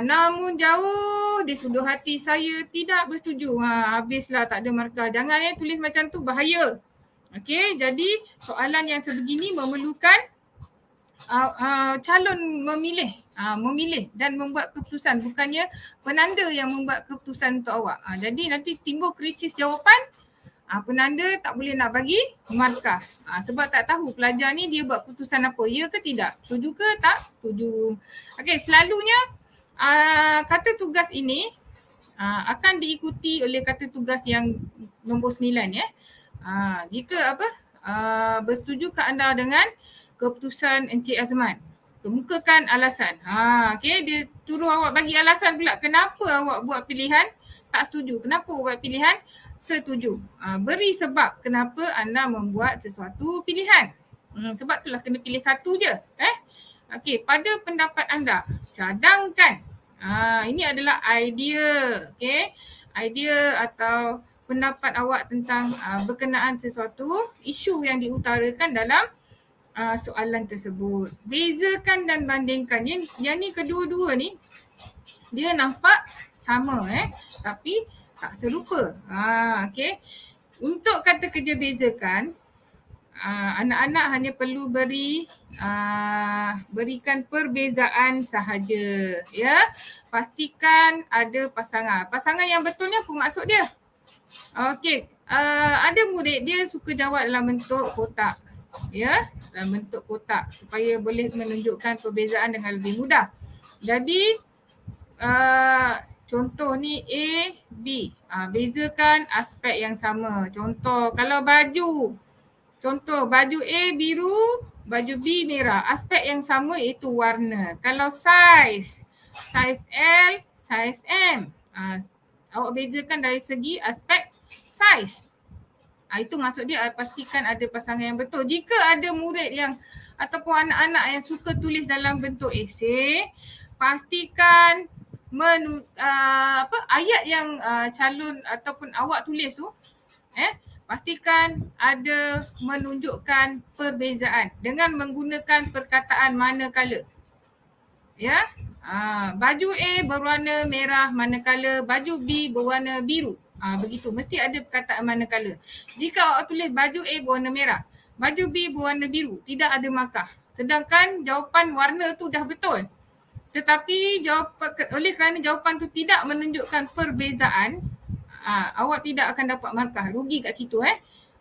Namun jauh di sudut hati saya tidak bersetuju. Habislah tak ada markah. Jangan tulis macam tu, bahaya. Okey, jadi soalan yang sebegini memerlukan calon memilih dan membuat keputusan, bukannya penanda yang membuat keputusan untuk awak. Jadi nanti timbul krisis jawapan, penanda tak boleh nak bagi markah. Sebab tak tahu pelajar ni dia buat keputusan apa, ya ke tidak, setuju ke tak setuju. Okey, selalunya kata tugas ini akan diikuti oleh kata tugas yang nombor 9 ya. Jika bersetujukah anda dengan keputusan Encik Azman? Kemukakan alasan. Okey, dia suruh awak bagi alasan pula kenapa awak buat pilihan tak setuju. Kenapa buat pilihan setuju? Beri sebab kenapa anda membuat sesuatu pilihan. Sebab itulah kena pilih satu je. Okey, pada pendapat anda, cadangkan. Ini adalah idea, okey. Idea atau pendapat awak tentang berkenaan sesuatu isu yang diutarakan dalam soalan tersebut. Bezakan dan bandingkan. Yang ni kedua-dua ni dia nampak sama tapi tak serupa. Okey. Untuk kata kerja bezakan, anak-anak hanya perlu berikan perbezaan sahaja, ya. Pastikan ada pasangan. Pasangan yang betulnya apa maksud dia? Okey, ada murid dia suka jawab dalam bentuk kotak, ya, dalam bentuk kotak supaya boleh menunjukkan perbezaan dengan lebih mudah. Jadi contoh ni A, B. Bezakan aspek yang sama. Contoh kalau baju. Contoh baju A biru, baju B merah. Aspek yang sama iaitu warna. Kalau size L, size M. Awak bezakan dari segi aspek size. Itu maksud dia pastikan ada pasangan yang betul. Jika ada murid yang ataupun anak-anak yang suka tulis dalam bentuk esei, pastikan ayat yang calon ataupun awak tulis tu pastikan ada menunjukkan perbezaan dengan menggunakan perkataan manakala. Ya. Baju A berwarna merah manakala baju B berwarna biru. Begitu, mesti ada perkataan manakala. Jika awak tulis baju A berwarna merah, baju B berwarna biru, tidak ada markah. Sedangkan jawapan warna tu dah betul. Tetapi oleh kerana jawapan tu tidak menunjukkan perbezaan, awak tidak akan dapat markah. Rugi kat situ.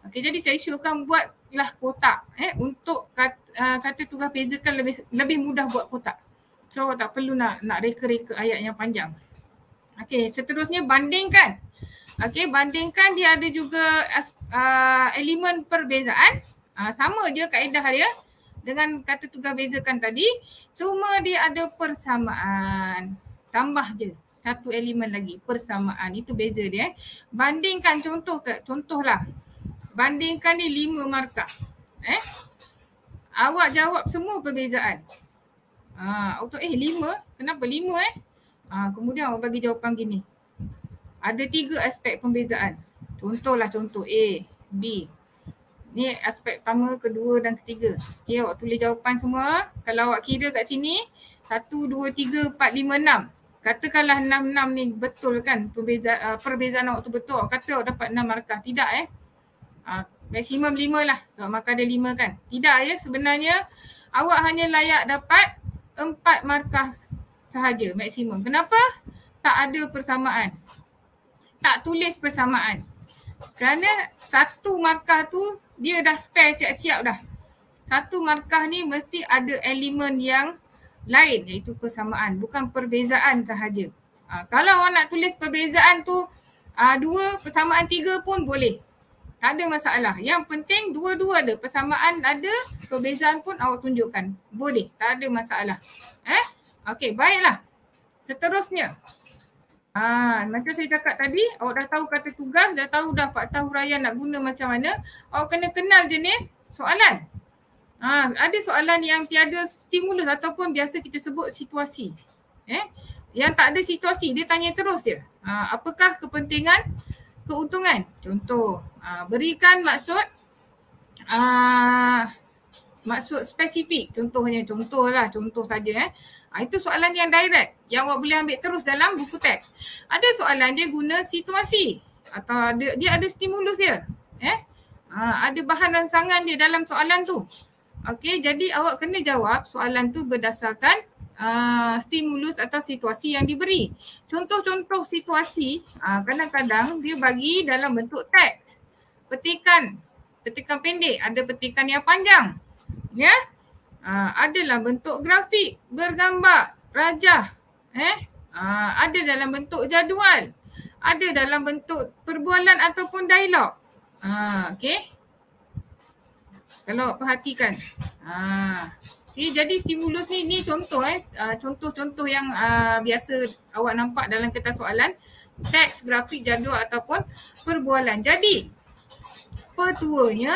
Okey, jadi saya syorkan buatlah kotak untuk kata tugas bezakan lebih mudah buat kotak. So awak tak perlu nak reka-reka ayat yang panjang. Okey, seterusnya bandingkan. Okey, bandingkan dia ada juga elemen perbezaan. Sama je kaedah dia dengan kata tugas bezakan tadi, cuma dia ada persamaan. Tambah je satu elemen lagi, persamaan. Itu beza dia. Bandingkan, contohlah. Bandingkan ni 5 markah. Awak jawab semua perbezaan. Awak 5? Kenapa 5 kemudian awak bagi jawapan gini. Ada 3 aspek pembezaan. Contoh A, B. Ni aspek pertama, kedua dan ketiga. Okey, awak tulis jawapan semua. Kalau awak kira kat sini 1, 2, 3, 4, 5, 6. Katakanlah 6 ni betul kan, perbezaan awak tu betul. Awak kata awak dapat 6 markah. Tidak maksimum 5 lah. So markah dia 5 kan. Tidak sebenarnya awak hanya layak dapat 4 markah sahaja maksimum. Kenapa? Tak ada persamaan. Tak tulis persamaan. Kerana 1 markah tu dia dah spare siap-siap dah. 1 markah ni mesti ada elemen yang lain iaitu persamaan, bukan perbezaan sahaja. Kalau awak nak tulis perbezaan tu 2, persamaan 3 pun boleh. Tak ada masalah. Yang penting dua-dua ada. Persamaan ada, perbezaan pun awak tunjukkan. Boleh, tak ada masalah. Okey, baiklah. Seterusnya. Macam saya cakap tadi, awak dah tahu kata tugas, dah tahu dah fakta huraian nak guna macam mana. Awak kena kenal jenis soalan. Ada soalan yang tiada stimulus ataupun biasa kita sebut situasi. Yang tak ada situasi, dia tanya terus je. Apakah kepentingan, keuntungan? Contoh, berikan maksud spesifik. Contoh saja. Itu soalan yang direct yang awak boleh ambil terus dalam buku teks. Ada soalan dia guna situasi atau dia ada stimulus dia. Ada bahan rangsangan dia dalam soalan tu. Okey, jadi awak kena jawab soalan tu berdasarkan stimulus atau situasi yang diberi. Contoh-contoh situasi kadang-kadang dia bagi dalam bentuk teks. Petikan pendek, ada petikan yang panjang. Ya. Adalah bentuk grafik, bergambar, rajah. Ada dalam bentuk jadual. Ada dalam bentuk perbualan ataupun dialog. Okey. Kalau perhatikan. Okay, jadi stimulus ni contoh contoh-contoh yang biasa awak nampak dalam kertas soalan. teks, grafik, jadual ataupun perbualan. Jadi petuanya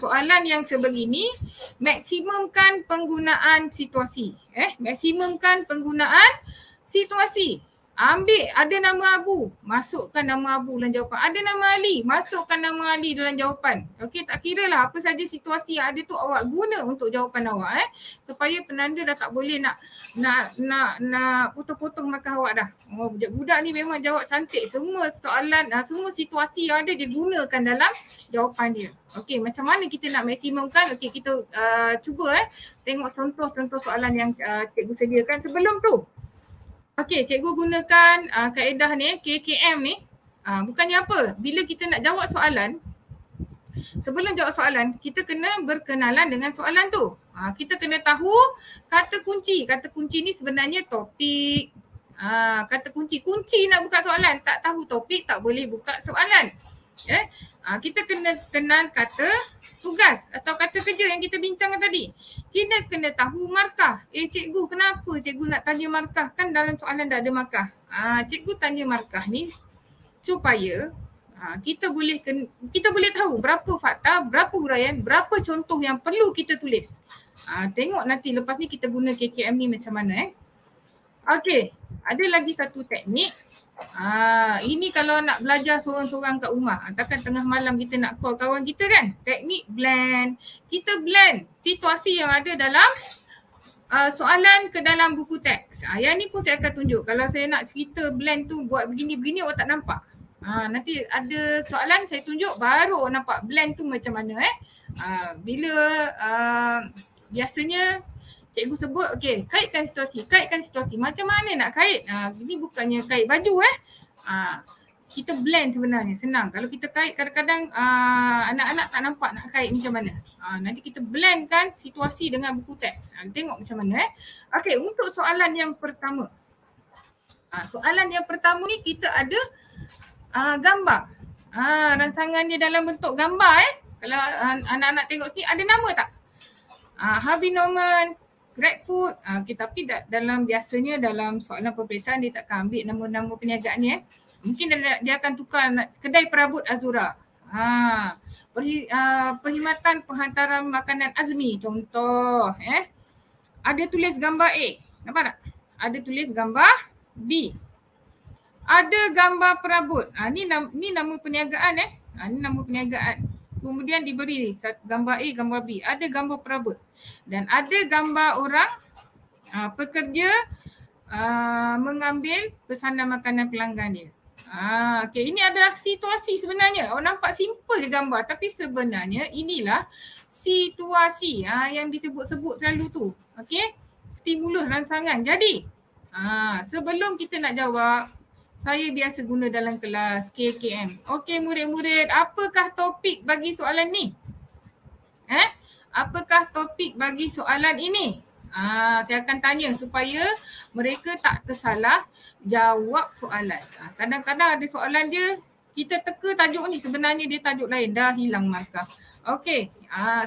soalan yang sebegini, maksimumkan penggunaan situasi. Maksimumkan penggunaan situasi. Ambil ada nama Abu, masukkan nama Abu dalam jawapan. Ada nama Ali, masukkan nama Ali dalam jawapan. Okey, tak kira lah apa saja situasi yang ada tu awak guna untuk jawapan awak supaya penanda dah tak boleh nak potong-potong markah awak dah. Oh, budak-budak ni memang jawab cantik. Semua soalan, semua situasi yang ada dia gunakan dalam jawapan dia. Okey, macam mana kita nak maksimumkan? Okey, kita cuba tengok contoh-contoh soalan yang cikgu sediakan sebelum tu. Okey, cikgu gunakan kaedah ni, KKM ni. Bukannya apa, bila kita nak jawab soalan, sebelum jawab soalan, kita kena berkenalan dengan soalan tu. Kita kena tahu kata kunci. Kata kunci ni sebenarnya topik. Kata kunci. Kunci nak buka soalan. Tak tahu topik, tak boleh buka soalan. Kita kena kenal kata tugas atau kata kerja yang kita bincangkan tadi. Kita kena tahu markah. Cikgu, kenapa cikgu nak tanya markah? Kan dalam soalan dah ada markah. Cikgu tanya markah ni supaya kita boleh tahu berapa fakta, berapa huraian, berapa contoh yang perlu kita tulis. Tengok nanti lepas ni kita guna KKM ni macam mana. Okey, ada lagi satu teknik. Ini kalau nak belajar seorang-seorang kat rumah. Takkan tengah malam kita nak call kawan kita kan. Teknik blend. Kita blend situasi yang ada dalam soalan ke dalam buku teks. Yang ni pun saya akan tunjuk. Kalau saya nak cerita blend tu buat begini-begini awak tak nampak. Nanti ada soalan saya tunjuk baru awak nampak blend tu macam mana. Bila biasanya cikgu sebut, okey, kaitkan situasi. Macam mana nak kait? Ini bukannya kait baju kita blend sebenarnya, senang. Kalau kita kait kadang-kadang anak-anak tak nampak nak kait macam mana. Nanti kita blendkan situasi dengan buku teks. Tengok macam mana Okey, untuk soalan yang pertama. Soalan yang pertama ni kita ada gambar. Rangsangan dia dalam bentuk gambar Kalau anak-anak tengok sini ada nama tak? Harvey Norman, GrabFood, tapi biasanya dalam soalan peperiksaan dia takkan ambil nama-nama perniagaan ni Mungkin dia akan tukar kedai perabot Azura. Perkhidmatan penghantaran makanan Azmi contoh. Ada tulis gambar A. Nampak tak? Ada tulis gambar B. Ada gambar perabot. Ni nama perniagaan Ni nama perniagaan. Kemudian diberi gambar A, gambar B. Ada gambar perabot. Dan ada gambar orang pekerja mengambil pesanan makanan pelanggan dia. Okay, ini adalah situasi sebenarnya. Awak nampak simple je gambar tapi sebenarnya inilah situasi yang disebut-sebut selalu tu. Okay, stimulus rangsangan. Jadi sebelum kita nak jawab, saya biasa guna dalam kelas KKM. Okey murid-murid, apakah topik bagi soalan ni? Apakah topik bagi soalan ini? Saya akan tanya supaya mereka tak tersalah jawab soalan. Kadang-kadang ada soalan dia, kita teka tajuk ni, sebenarnya dia tajuk lain, dah hilang markah. Okey,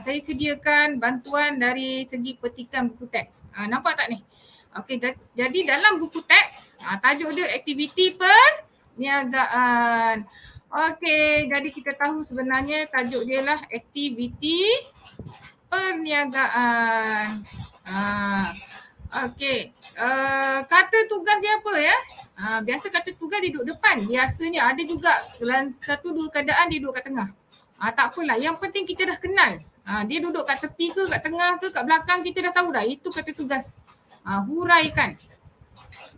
saya sediakan bantuan dari segi petikan buku teks. Nampak tak ni? Okey, jadi dalam buku teks, tajuk dia aktiviti perniagaan. Okey, jadi kita tahu sebenarnya tajuk dia lah aktiviti perniagaan. Okey, kata tugas dia apa biasa kata tugas dia duduk depan. Biasanya ada juga dalam 1-2 keadaan dia duduk kat tengah. Tak apalah, yang penting kita dah kenal. Dia duduk kat tepi ke, kat tengah ke, kat belakang, kita dah tahu dah. Itu kata tugas. Huraikan.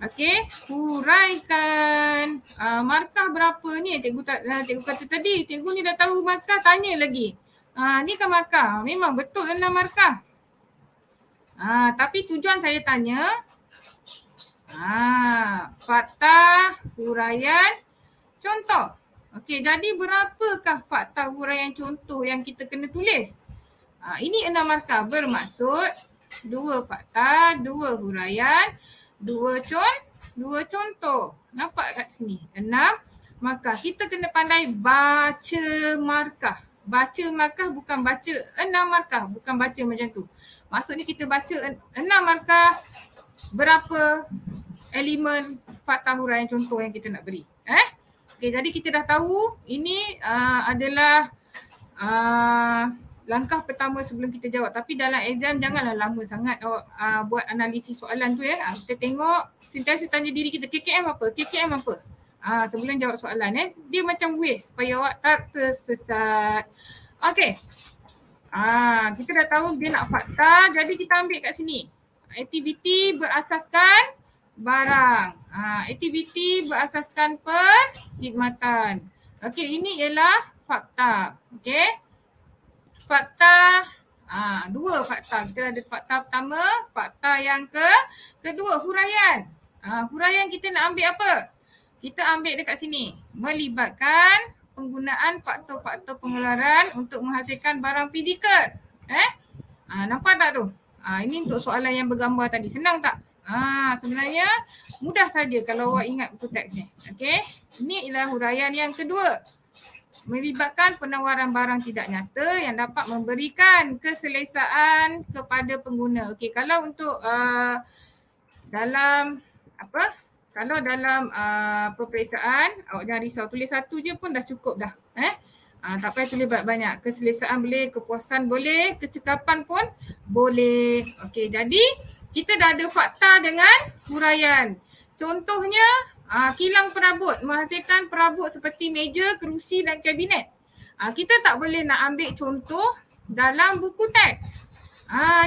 Okey, huraikan. Markah berapa ni? Cikgu kata tadi, cikgu ni dah tahu markah, tanya lagi. Ni kan markah. Memang betul 6 markah. Tapi tujuan saya tanya fakta, huraian, contoh. Okey, jadi berapakah fakta, huraian, contoh yang kita kena tulis? Ini 6 markah, bermaksud 2 fakta, 2 huraian, 2 contoh. Nampak kat sini? 6 markah. Kita kena pandai baca markah. Baca markah bukan baca 6 markah, bukan baca macam tu. Maksudnya kita baca 6 markah, berapa elemen fakta huraian contoh yang kita nak beri. Okay, jadi kita dah tahu ini adalah langkah pertama sebelum kita jawab. Tapi dalam exam janganlah lama sangat buat analisis soalan tu ya. Kita tengok, sentiasa tanya diri kita, KKM apa? KKM apa? Sebelum jawab soalan dia macam waste supaya awak tak tersesat. Okay. Kita dah tahu dia nak fakta, jadi kita ambil kat sini. Aktiviti berasaskan barang. Aktiviti berasaskan perkhidmatan. Okay, ini ialah fakta. Okay. Fakta, dua fakta. Kita ada fakta pertama, fakta yang kedua, huraian. Huraian kita nak ambil apa? Kita ambil dekat sini. Melibatkan penggunaan faktor-faktor pengeluaran untuk menghasilkan barang fizikal. Nampak tak tu? Ini untuk soalan yang bergambar tadi. Senang tak? Sebenarnya mudah saja kalau awak ingat buku teks ni. Okay. Ini ialah huraian yang kedua. Melibatkan penawaran barang tidak nyata yang dapat memberikan keselesaan kepada pengguna. Okey, kalau untuk dalam peperiksaan, awak jangan risau, tulis satu je pun dah cukup dah. Tak payah tulis banyak-banyak. Keselesaan boleh, kepuasan boleh, kecekapan pun boleh. Okey, jadi kita dah ada fakta dengan huraian. Contohnya, kilang perabot, menghasilkan perabot seperti meja, kerusi dan kabinet. Kita tak boleh nak ambil contoh dalam buku teks.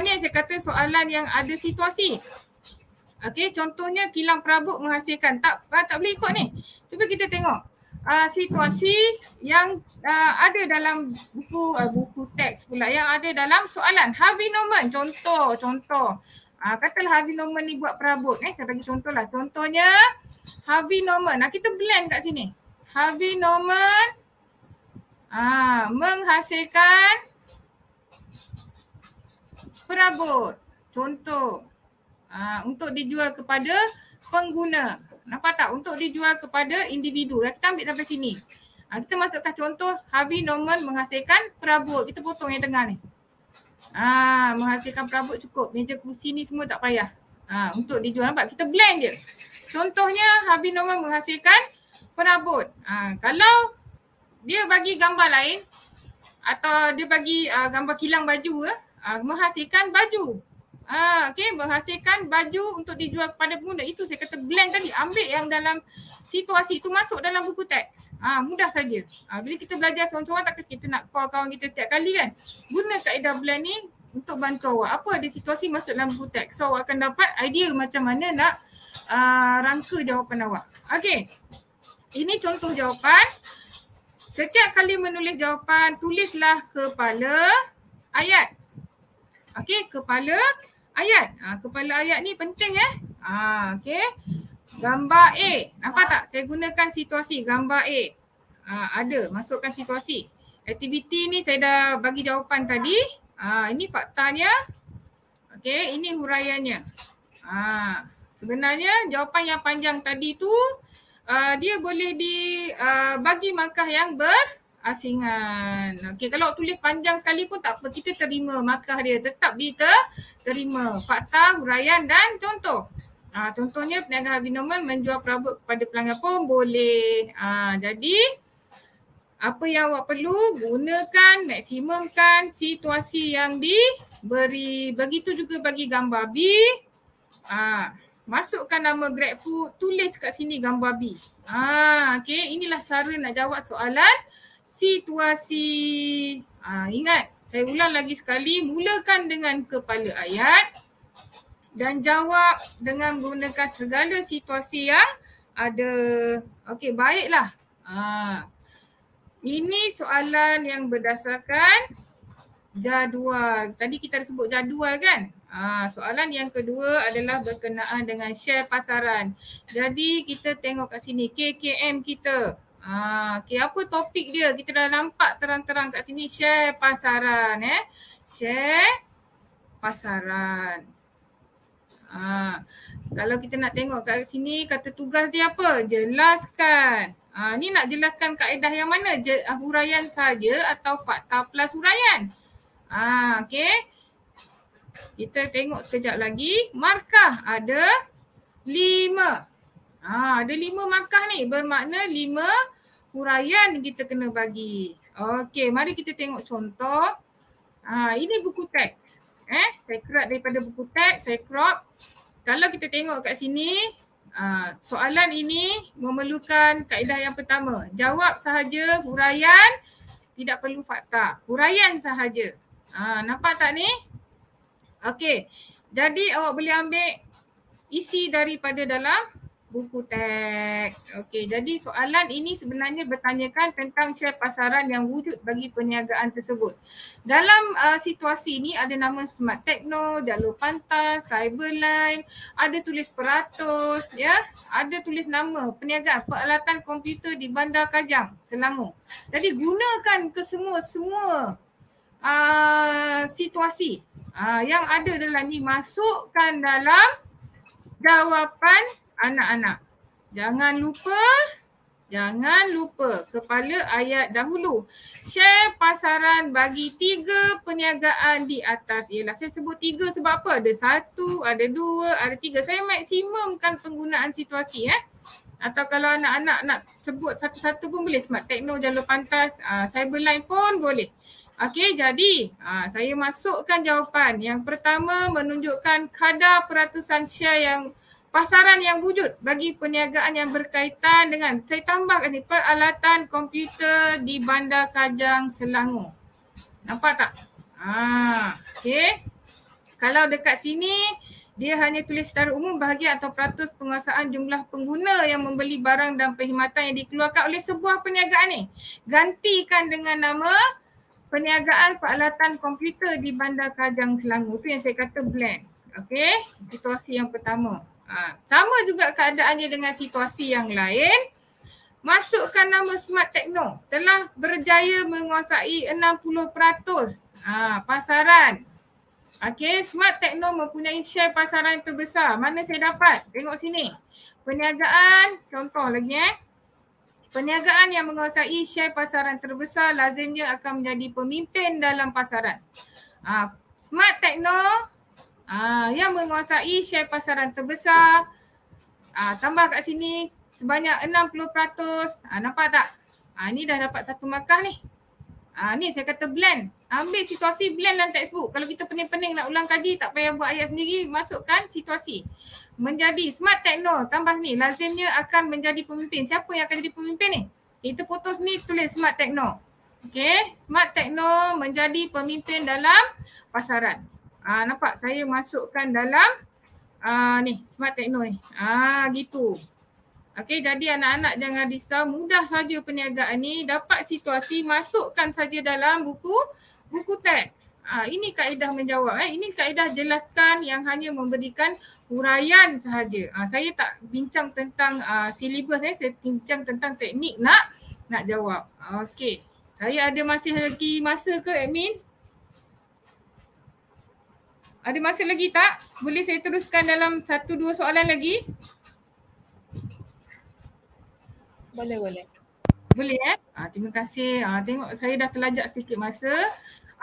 Ni saya kata soalan yang ada situasi. Okey, contohnya kilang perabot menghasilkan. Tak boleh ikut ni. Cuba kita tengok situasi yang ada dalam buku teks pula, yang ada dalam soalan. Harvey Norman, contoh. Katalah Harvey Norman ni buat perabot. Saya bagi contoh lah. Contohnya Harvey Norman. Kita blend kat sini. Harvey Norman menghasilkan perabot. Contoh. Untuk dijual kepada pengguna. Nampak tak? Untuk dijual kepada individu. Kita ambil sampai sini. Kita masukkan contoh Harvey Norman menghasilkan perabot. Kita potong yang tengah ni. Menghasilkan perabot cukup. Meja kerusi ni semua tak payah. Untuk dijual. Nampak? Kita blend je. Contohnya Harvey Norman menghasilkan perabot. Kalau dia bagi gambar lain atau dia bagi gambar kilang baju, menghasilkan baju. Okey, menghasilkan baju untuk dijual kepada pengguna. Itu saya kata blend tadi. Ambil yang dalam situasi itu masuk dalam buku teks. Mudah saja. Bila kita belajar seorang-seorang, takkan kita nak call kawan kita setiap kali kan. Guna kaedah blend ni untuk bantu awak. Apa ada situasi masuk dalam buku teks. So awak akan dapat idea macam mana nak rangka jawapan awak. Okey. Ini contoh jawapan. Setiap kali menulis jawapan, tulislah kepala ayat. Okey, kepala ayat. Kepala ayat ni penting okey. Gambar A. Nampak tak? Saya gunakan situasi gambar A. Ada, masukkan situasi. Aktiviti ni saya dah bagi jawapan tadi. Ini faktanya. Okey, ini huraiannya. Sebenarnya jawapan yang panjang tadi tu dia boleh dibagi markah yang berasingan. Okey, kalau tulis panjang sekali pun tak apa, kita terima markah dia, tetap diterima. Fakta, huraian dan contoh. Contohnya peniaga Harvey Norman menjual perabot kepada pelanggan pun boleh. Jadi apa yang awak perlu, gunakan, maksimumkan situasi yang diberi. Begitu juga bagi gambar B. Masukkan nama GrabFood, tulis kat sini gambar B. Okey, inilah cara nak jawab soalan situasi. Ingat, saya ulang lagi sekali, mulakan dengan kepala ayat dan jawab dengan menggunakan segala situasi yang ada. Okey, baiklah. Ini soalan yang berdasarkan jadual. Tadi kita ada sebut jadual kan? Soalan yang kedua adalah berkenaan dengan share pasaran. Jadi kita tengok kat sini KKM kita. Okay, apa topik dia? Kita dah nampak terang-terang kat sini, share pasaran. Share pasaran. Kalau kita nak tengok kat sini, kata tugas dia apa? Jelaskan. Ni nak jelaskan kaedah yang mana? Huraian saja atau fakta plus huraian? Okay. Kita tengok sekejap lagi. Markah ada 5. Ada 5 markah ni, bermakna 5 huraian kita kena bagi. Okey, mari kita tengok contoh. Ini buku teks. Saya crop daripada buku teks, saya crop. Kalau kita tengok kat sini, soalan ini memerlukan kaedah yang pertama. Jawab sahaja huraian, tidak perlu fakta. Huraian sahaja. Nampak tak ni? Okey. Jadi awak boleh ambil isi daripada dalam buku teks. Okey, jadi soalan ini sebenarnya bertanyakan tentang share pasaran yang wujud bagi perniagaan tersebut. Dalam situasi ini ada nama Smart Techno, Jalur Pantas, Cyberline, ada tulis peratus, ya, ada tulis nama perniagaan peralatan komputer di Bandar Kajang, Selangor. Jadi gunakan ke semua situasi yang ada dalam ni, masukkan dalam jawapan anak-anak. Jangan lupa kepala ayat dahulu. Share pasaran bagi 3 perniagaan di atas. Ialah saya sebut 3 sebab apa? Ada 1, ada 2, ada 3. Saya maksimumkan penggunaan situasi. Atau kalau anak-anak nak sebut satu-satu pun boleh. Smart Techno, Jalur Pantas, Cyberline pun boleh. Okey, jadi saya masukkan jawapan. Yang pertama menunjukkan kadar peratusan share yang pasaran yang wujud bagi perniagaan yang berkaitan dengan, saya tambahkan ni, peralatan komputer di Bandar Kajang, Selangor. Nampak tak? Okey. Kalau dekat sini, dia hanya tulis secara umum bahagian atau peratus penguasaan jumlah pengguna yang membeli barang dan perkhidmatan yang dikeluarkan oleh sebuah perniagaan ni. Gantikan dengan nama perniagaan peralatan komputer di Bandar Kajang, Selangor. Itu yang saya kata blend. Okey, situasi yang pertama. Sama juga keadaannya dengan situasi yang lain. Masukkan nama Smart Techno. Telah berjaya menguasai 60% pasaran. Okey, Smart Techno mempunyai share pasaran terbesar. Mana saya dapat? Tengok sini. Perniagaan, contoh lagi perniagaan yang menguasai share pasaran terbesar lazimnya akan menjadi pemimpin dalam pasaran. Smart Techno yang menguasai share pasaran terbesar, tambah kat sini sebanyak 60%. Nampak tak? Ni dah dapat 1 markah ni. Ni saya kata blend. Ambil situasi, blend dalam textbook. Kalau kita pening-pening nak ulang kaji, tak payah buat ayat sendiri, masukkan situasi. Menjadi Smart Techno, tambah ni, lazimnya akan menjadi pemimpin. Siapa yang akan jadi pemimpin ni? Kita foto sini, tulis Smart Techno. Okey, Smart Techno menjadi pemimpin dalam pasaran. Nampak saya masukkan dalam ni Smart Techno ni. Gitu. Okey, jadi anak-anak jangan risau, mudah saja perniagaan ni, dapat situasi, masukkan saja dalam buku teks. Ini kaedah menjawab. Ini kaedah jelaskan yang hanya memberikan huraian sahaja. Saya tak bincang tentang silibus, saya bincang tentang teknik nak jawab. Okey. Saya ada masih lagi masa ke admin? Ada masa lagi tak? Boleh saya teruskan dalam 1-2 soalan lagi? Boleh. Boleh terima kasih. Tengok saya dah terlajak sedikit masa.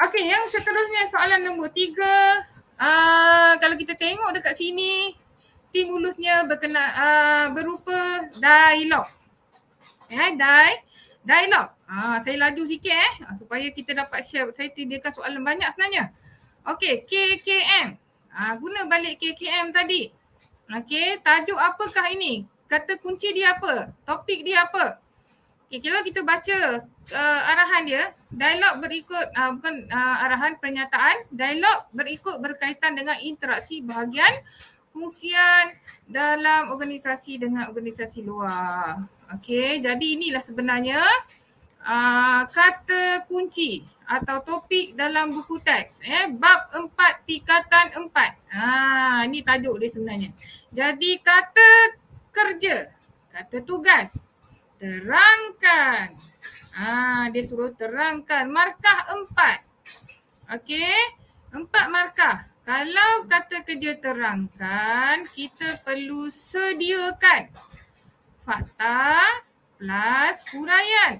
Okey, yang seterusnya soalan nombor 3. Kalau kita tengok dekat sini, stimulusnya berupa dialog. Dialog. Saya laju sikit supaya kita dapat share. Saya sediakan soalan banyak sebenarnya. Okey, KKM. Guna balik KKM tadi. Okey, tajuk apakah ini? Kata kunci dia apa? Topik dia apa? Okay, kalau kita baca arahan dia, dialog berikut, arahan pernyataan, dialog berikut berkaitan dengan interaksi bahagian fungsian dalam organisasi dengan organisasi luar. Okey, jadi inilah sebenarnya kata kunci atau topik dalam buku teks. Bab 4 tingkatan 4. Ini tajuk dia sebenarnya. Jadi kata kerja, kata tugas, terangkan. Dia suruh terangkan. Markah 4. Okey, 4 markah. Kalau kata kerja terangkan, kita perlu sediakan fakta plus huraian.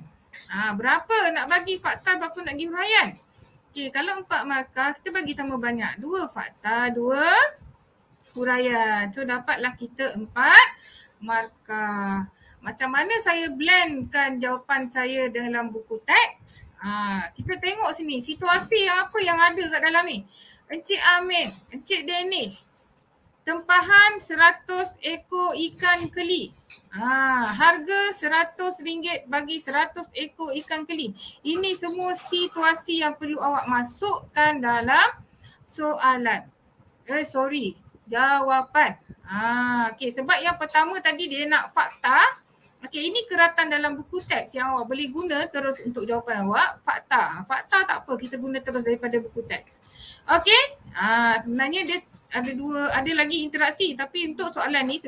Berapa nak bagi fakta, berapa nak bagi huraian? Okey, kalau 4 markah, kita bagi sama banyak. 2 fakta, 2 huraian. So dapatlah kita 4 markah. Macam mana saya blendkan jawapan saya dalam buku teks? Kita tengok sini situasi apa yang ada kat dalam ni. Encik Amin, Encik Danish, tempahan 100 ekor ikan keli. Harga RM100 bagi 100 ekor ikan keli. Ini semua situasi yang perlu awak masukkan dalam soalan. Jawapan. Okey, sebab yang pertama tadi dia nak fakta. Okey, ini keratan dalam buku teks yang awak boleh guna terus untuk jawapan awak. Fakta. Fakta tak apa, kita guna terus daripada buku teks. Okey, sebenarnya dia ada lagi interaksi, tapi untuk soalan ni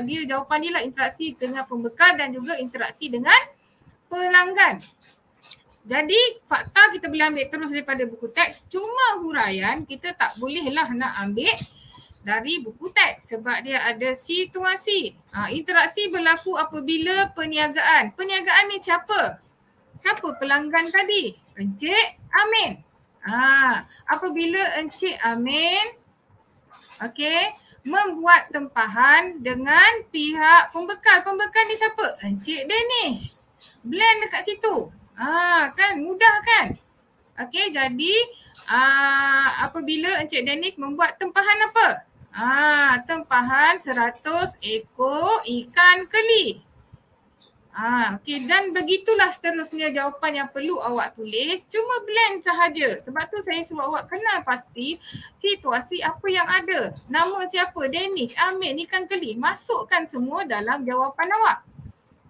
dia jawapan dia lah interaksi dengan pembekal dan juga interaksi dengan pelanggan. Jadi fakta kita boleh ambil terus daripada buku teks, cuma huraian kita tak bolehlah nak ambil dari buku teks sebab dia ada situasi. Interaksi berlaku apabila perniagaan. Perniagaan ni siapa? Siapa pelanggan tadi? Encik Amin. Apabila Encik Amin membuat tempahan dengan pihak pembekal. Pembekal ni siapa? Encik Danish. Blend dekat situ. Kan mudah kan? Okey, jadi apabila Encik Danish membuat tempahan apa? Tempahan 100 ekor ikan keli. Okey, dan begitulah seterusnya jawapan yang perlu awak tulis. Cuma blend sahaja. Sebab tu saya suruh awak kenal pasti situasi apa yang ada. Nama siapa? Danish, Amin, ikan keli. Masukkan semua dalam jawapan awak.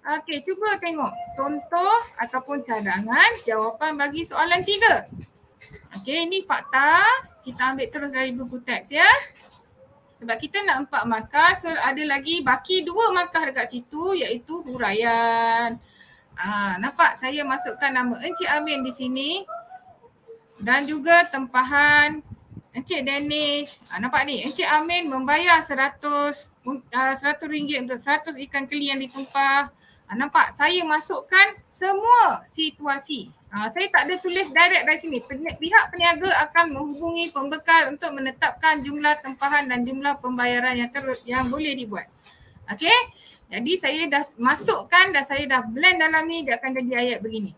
Okey, cuba tengok contoh ataupun cadangan jawapan bagi soalan 3. Okey, ini fakta. Kita ambil terus dari buku teks ya. Sebab kita nak 4 markah, so ada lagi baki 2 markah dekat situ iaitu huraian. Nampak saya masukkan nama Encik Amin di sini dan juga tempahan Encik Danish. Nampak ni, Encik Amin membayar RM100 untuk 100 ikan keli yang ditempah. Nampak saya masukkan semua situasi. Saya tak ada tulis direct dari sini. Pihak peniaga akan menghubungi pembekal untuk menetapkan jumlah tempahan dan jumlah pembayaran yang boleh dibuat. Okey. Jadi saya dah masukkan dan saya dah blend dalam ni, dia akan jadi ayat begini.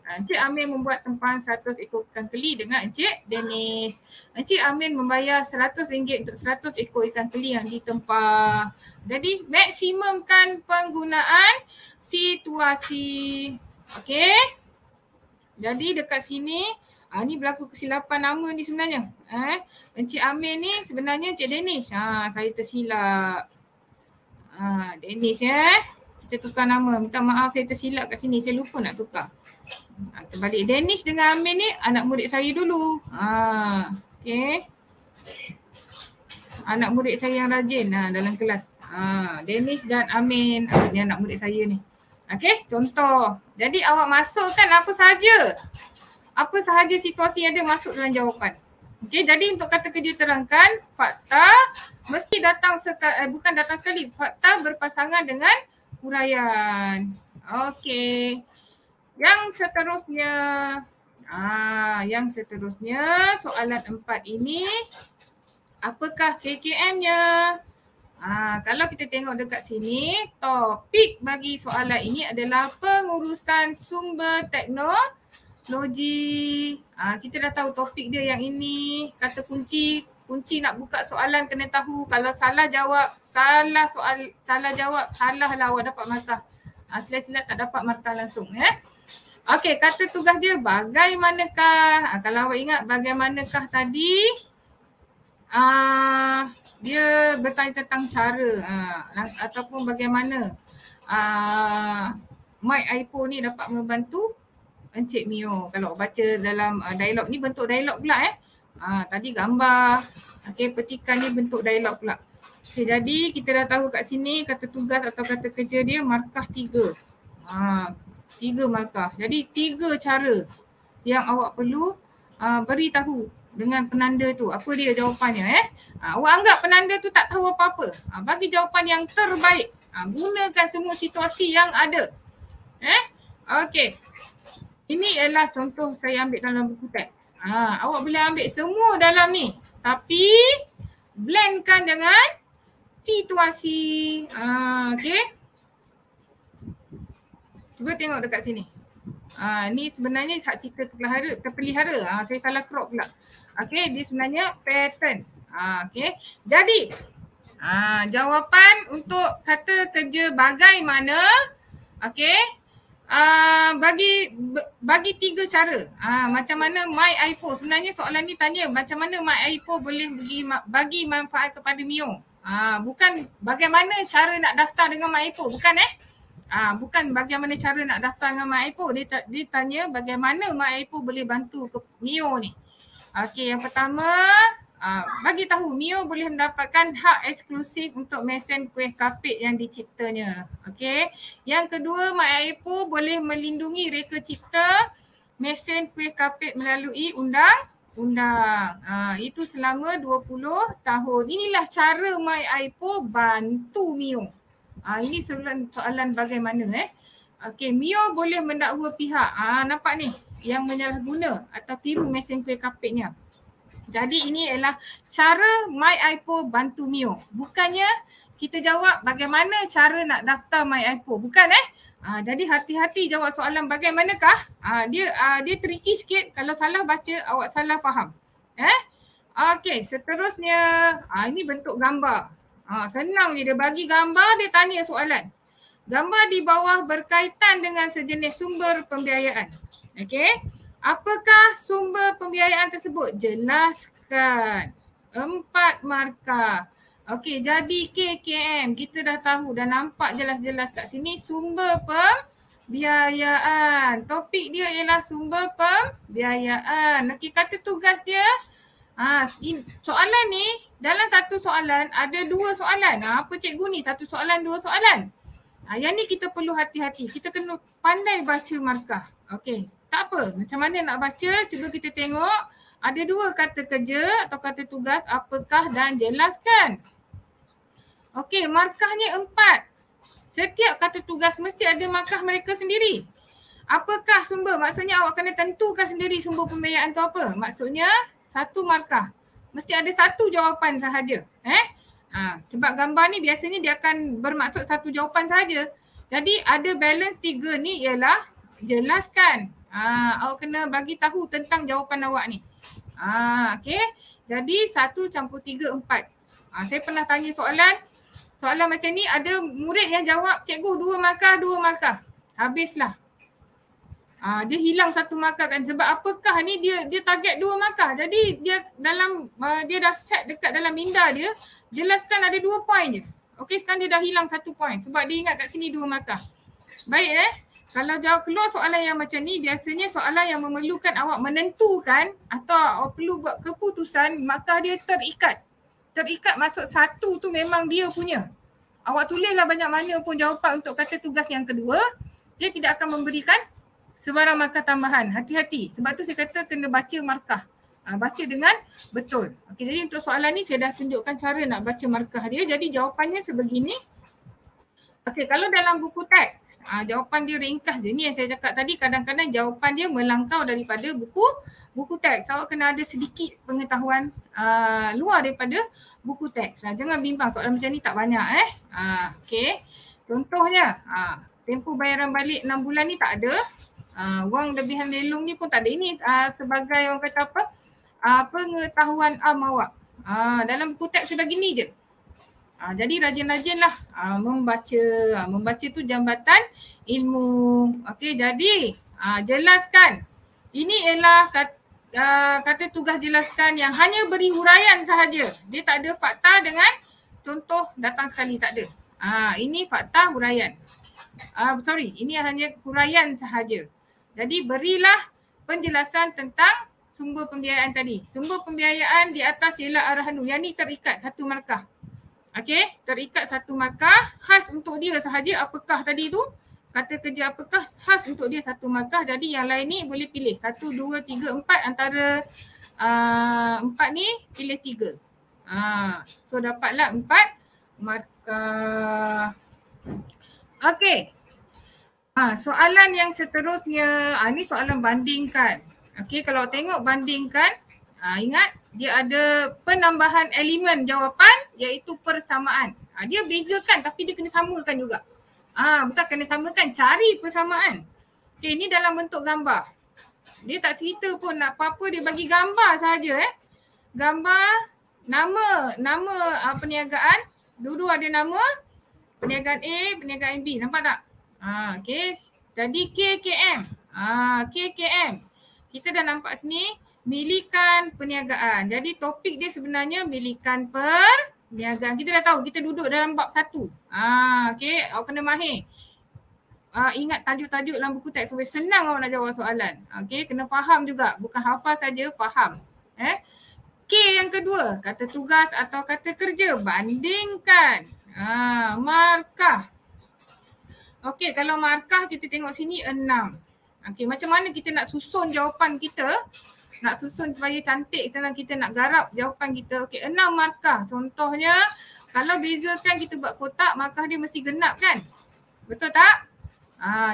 Encik Amin membuat tempahan 100 ekor ikan keli dengan Encik Danish. Encik Amin membayar RM100 untuk 100 ekor ikan keli yang ditempah. Jadi maksimumkan penggunaan situasi. Okey. Jadi dekat sini, ni berlaku kesilapan nama ni sebenarnya. Encik Amin ni sebenarnya Encik Danish. Saya tersilap. Danish kita tukar nama. Minta maaf saya tersilap kat sini. Saya lupa nak tukar. Terbalik. Danish dengan Amin ni anak murid saya dulu. Okay. Anak murid saya yang rajin dalam kelas. Danish dan Amin. Ni anak murid saya ni. Okey, contoh. Jadi awak masukkan apa sahaja situasi yang ada masuk dalam jawapan. Okey, jadi untuk kata kerja terangkan, fakta mesti datang bukan datang sekali. Fakta berpasangan dengan huraian. Okey. Yang seterusnya soalan 4 ini, apakah KKM-nya? Kalau kita tengok dekat sini, topik bagi soalan ini adalah pengurusan sumber teknologi. Kita dah tahu topik dia yang ini. Kata kunci nak buka soalan kena tahu. Kalau salah jawab lah awak dapat markah. Silap-silap tak dapat markah langsung. Okey, kata tugas dia bagaimanakah? Kalau awak ingat bagaimanakah tadi, dia bertanya tentang cara ataupun bagaimana Mike Aipo ni dapat membantu Encik Mio. Kalau baca dalam dialog ni, bentuk dialog pula tadi gambar. Okey, petikan ni bentuk dialog pula. Okay, jadi kita dah tahu kat sini kata tugas atau kata kerja dia markah 3. 3 markah. Jadi 3 cara yang awak perlu beritahu dengan penanda tu. Apa dia jawapannya awak anggap penanda tu tak tahu apa-apa. Bagi jawapan yang terbaik. Gunakan semua situasi yang ada. Okey. Ini ialah contoh saya ambil dalam buku teks. Awak boleh ambil semua dalam ni. Tapi blendkan dengan situasi. Okey. Cuba tengok dekat sini. Ni sebenarnya hak kita terpelihara. Saya salah crop pula. Okey, dia sebenarnya pattern. Okey. Jadi, jawapan untuk kata kerja bagaimana, okey, bagi 3 cara. Macam mana MyIPO. Sebenarnya soalan ni tanya macam mana MyIPO boleh bagi manfaat kepada Mio. Bukan bagaimana cara nak daftar dengan MyIPO, bukan bukan bagaimana cara nak daftar dengan MyIPO. Dia tanya bagaimana MyIPO boleh bantu ke Mio ni. Okey, yang pertama, bagi tahu Mio boleh mendapatkan hak eksklusif untuk mesin kuih kapit yang diciptanya. Okey. Yang kedua, MyIPO boleh melindungi reka cipta mesin kuih kapit melalui undang-undang. Itu selama 20 tahun. Inilah cara MyIPO bantu Mio. Ini soalan bagaimana Okey, Mio boleh mendakwa pihak nampak ni yang menyalahguna atau tiru mesin kuih kapitnya. Jadi ini ialah cara MyIPO bantu Mio. Bukannya kita jawab bagaimana cara nak daftar MyIPO. Bukan jadi hati-hati jawab soalan bagaimanakah. Dia tricky sikit. Kalau salah baca awak salah faham. Okey, seterusnya ini bentuk gambar. Senang je, dia bagi gambar, dia tanya soalan. Gambar di bawah berkaitan dengan sejenis sumber pembiayaan. Okey. Apakah sumber pembiayaan tersebut? Jelaskan. 4 markah. Okey, jadi KKM kita dah tahu, dah nampak jelas-jelas kat sini sumber pembiayaan. Topik dia ialah sumber pembiayaan. Okey, kata tugas dia. Soalan ni, dalam satu soalan ada 2 soalan. Apa cikgu ni? 1 soalan, 2 soalan. Yang ni kita perlu hati-hati. Kita kena pandai baca markah. Okey. Tak apa, macam mana nak baca, cuba kita tengok. Ada 2 kata kerja atau kata tugas, apakah dan jelaskan. Okey, markahnya 4. Setiap kata tugas mesti ada markah mereka sendiri. Apakah sumber? Maksudnya awak kena tentukan sendiri sumber pembiayaan tu apa. Maksudnya 1 markah. Mesti ada 1 jawapan sahaja. Sebab gambar ni biasanya dia akan bermaksud 1 jawapan sahaja. Jadi ada balance 3 ni ialah jelaskan. Awak kena bagi tahu tentang jawapan awak ni. Okey. Jadi 1 campur 3, 4. Saya pernah tanya soalan macam ni, ada murid yang jawab, cikgu 2 markah. Habislah. Dia hilang 1 markah kan. Sebab apakah ni dia target 2 markah. Jadi dia dah set dekat dalam minda dia, jelaskan ada 2 poin je. Okey, sekarang dia dah hilang 1 poin sebab dia ingat kat sini 2 markah. Baik kalau jawab keluar soalan yang macam ni, biasanya soalan yang memerlukan awak menentukan atau awak perlu buat keputusan, markah dia terikat. Terikat maksud 1 tu memang dia punya. Awak tulislah banyak mana pun jawapan untuk kata tugas yang kedua, dia tidak akan memberikan sebarang markah tambahan. Hati-hati. Sebab tu saya kata kena baca markah. Baca dengan betul. Okey, jadi untuk soalan ni saya dah tunjukkan cara nak baca markah dia. Jadi jawapannya sebegini. Okey, kalau dalam buku teks, jawapan dia ringkas je. Ni yang saya cakap tadi, kadang-kadang jawapan dia melangkau daripada buku teks. Awak kena ada sedikit pengetahuan luar daripada buku teks. Jangan bimbang, soalan macam ni tak banyak okey. Contohnya, tempoh bayaran balik 6 bulan ni tak ada. Wang lebihan lelong ni pun tak ada. Ini sebagai orang kata apa? Pengetahuan awak. Dalam buku teks sebegini je. Jadi rajin-rajinlah membaca. Membaca tu jambatan ilmu. Okey, jadi jelaskan. Ini ialah kata tugas jelaskan yang hanya beri huraian sahaja. Dia tak ada fakta dengan contoh datang sekali, tak ada. Ini fakta huraian. Ini hanya huraian sahaja. Jadi berilah penjelasan tentang sumber pembiayaan tadi. Sumber pembiayaan di atas ialah arahan. Yang ni terikat 1 markah. Okey, terikat 1 markah, khas untuk dia sahaja. Apakah tadi tu? Kata kerja apakah khas untuk dia 1 markah. Jadi yang lain ni boleh pilih 1, 2, 3, 4. Antara 4 ni pilih 3. So dapatlah 4 markah. Okey. Soalan yang seterusnya, ni soalan bandingkan. Okey, kalau tengok bandingkan, ingat dia ada penambahan elemen jawapan iaitu persamaan. Dia bezakan tapi dia kena samakan juga. Bukan kena samakan, cari persamaan. Okay, ni dalam bentuk gambar. Dia tak cerita pun nak apa-apa, dia bagi gambar saja Gambar, nama perniagaan. Dulu ada nama perniagaan A, perniagaan B. Nampak tak? Okay. Jadi KKM. KKM. Kita dah nampak sini milikan perniagaan. Jadi topik dia sebenarnya milikan perniagaan. Kita dah tahu, kita duduk dalam bab 1. Okay, awak kena mahir. Ingat tajuk-tajuk dalam buku teks supaya senang awak nak jawab soalan. Okay, kena faham juga. Bukan hafal saja, faham. K yang kedua, kata tugas atau kata kerja. Bandingkan. Markah. Okay, kalau markah kita tengok sini 6. Okay, macam mana kita nak susun jawapan kita? Nak susun supaya cantik kita nak garap jawapan kita. Okay, 6 markah. Contohnya, kalau bezakan kita buat kotak, markah dia mesti genap kan? Betul tak?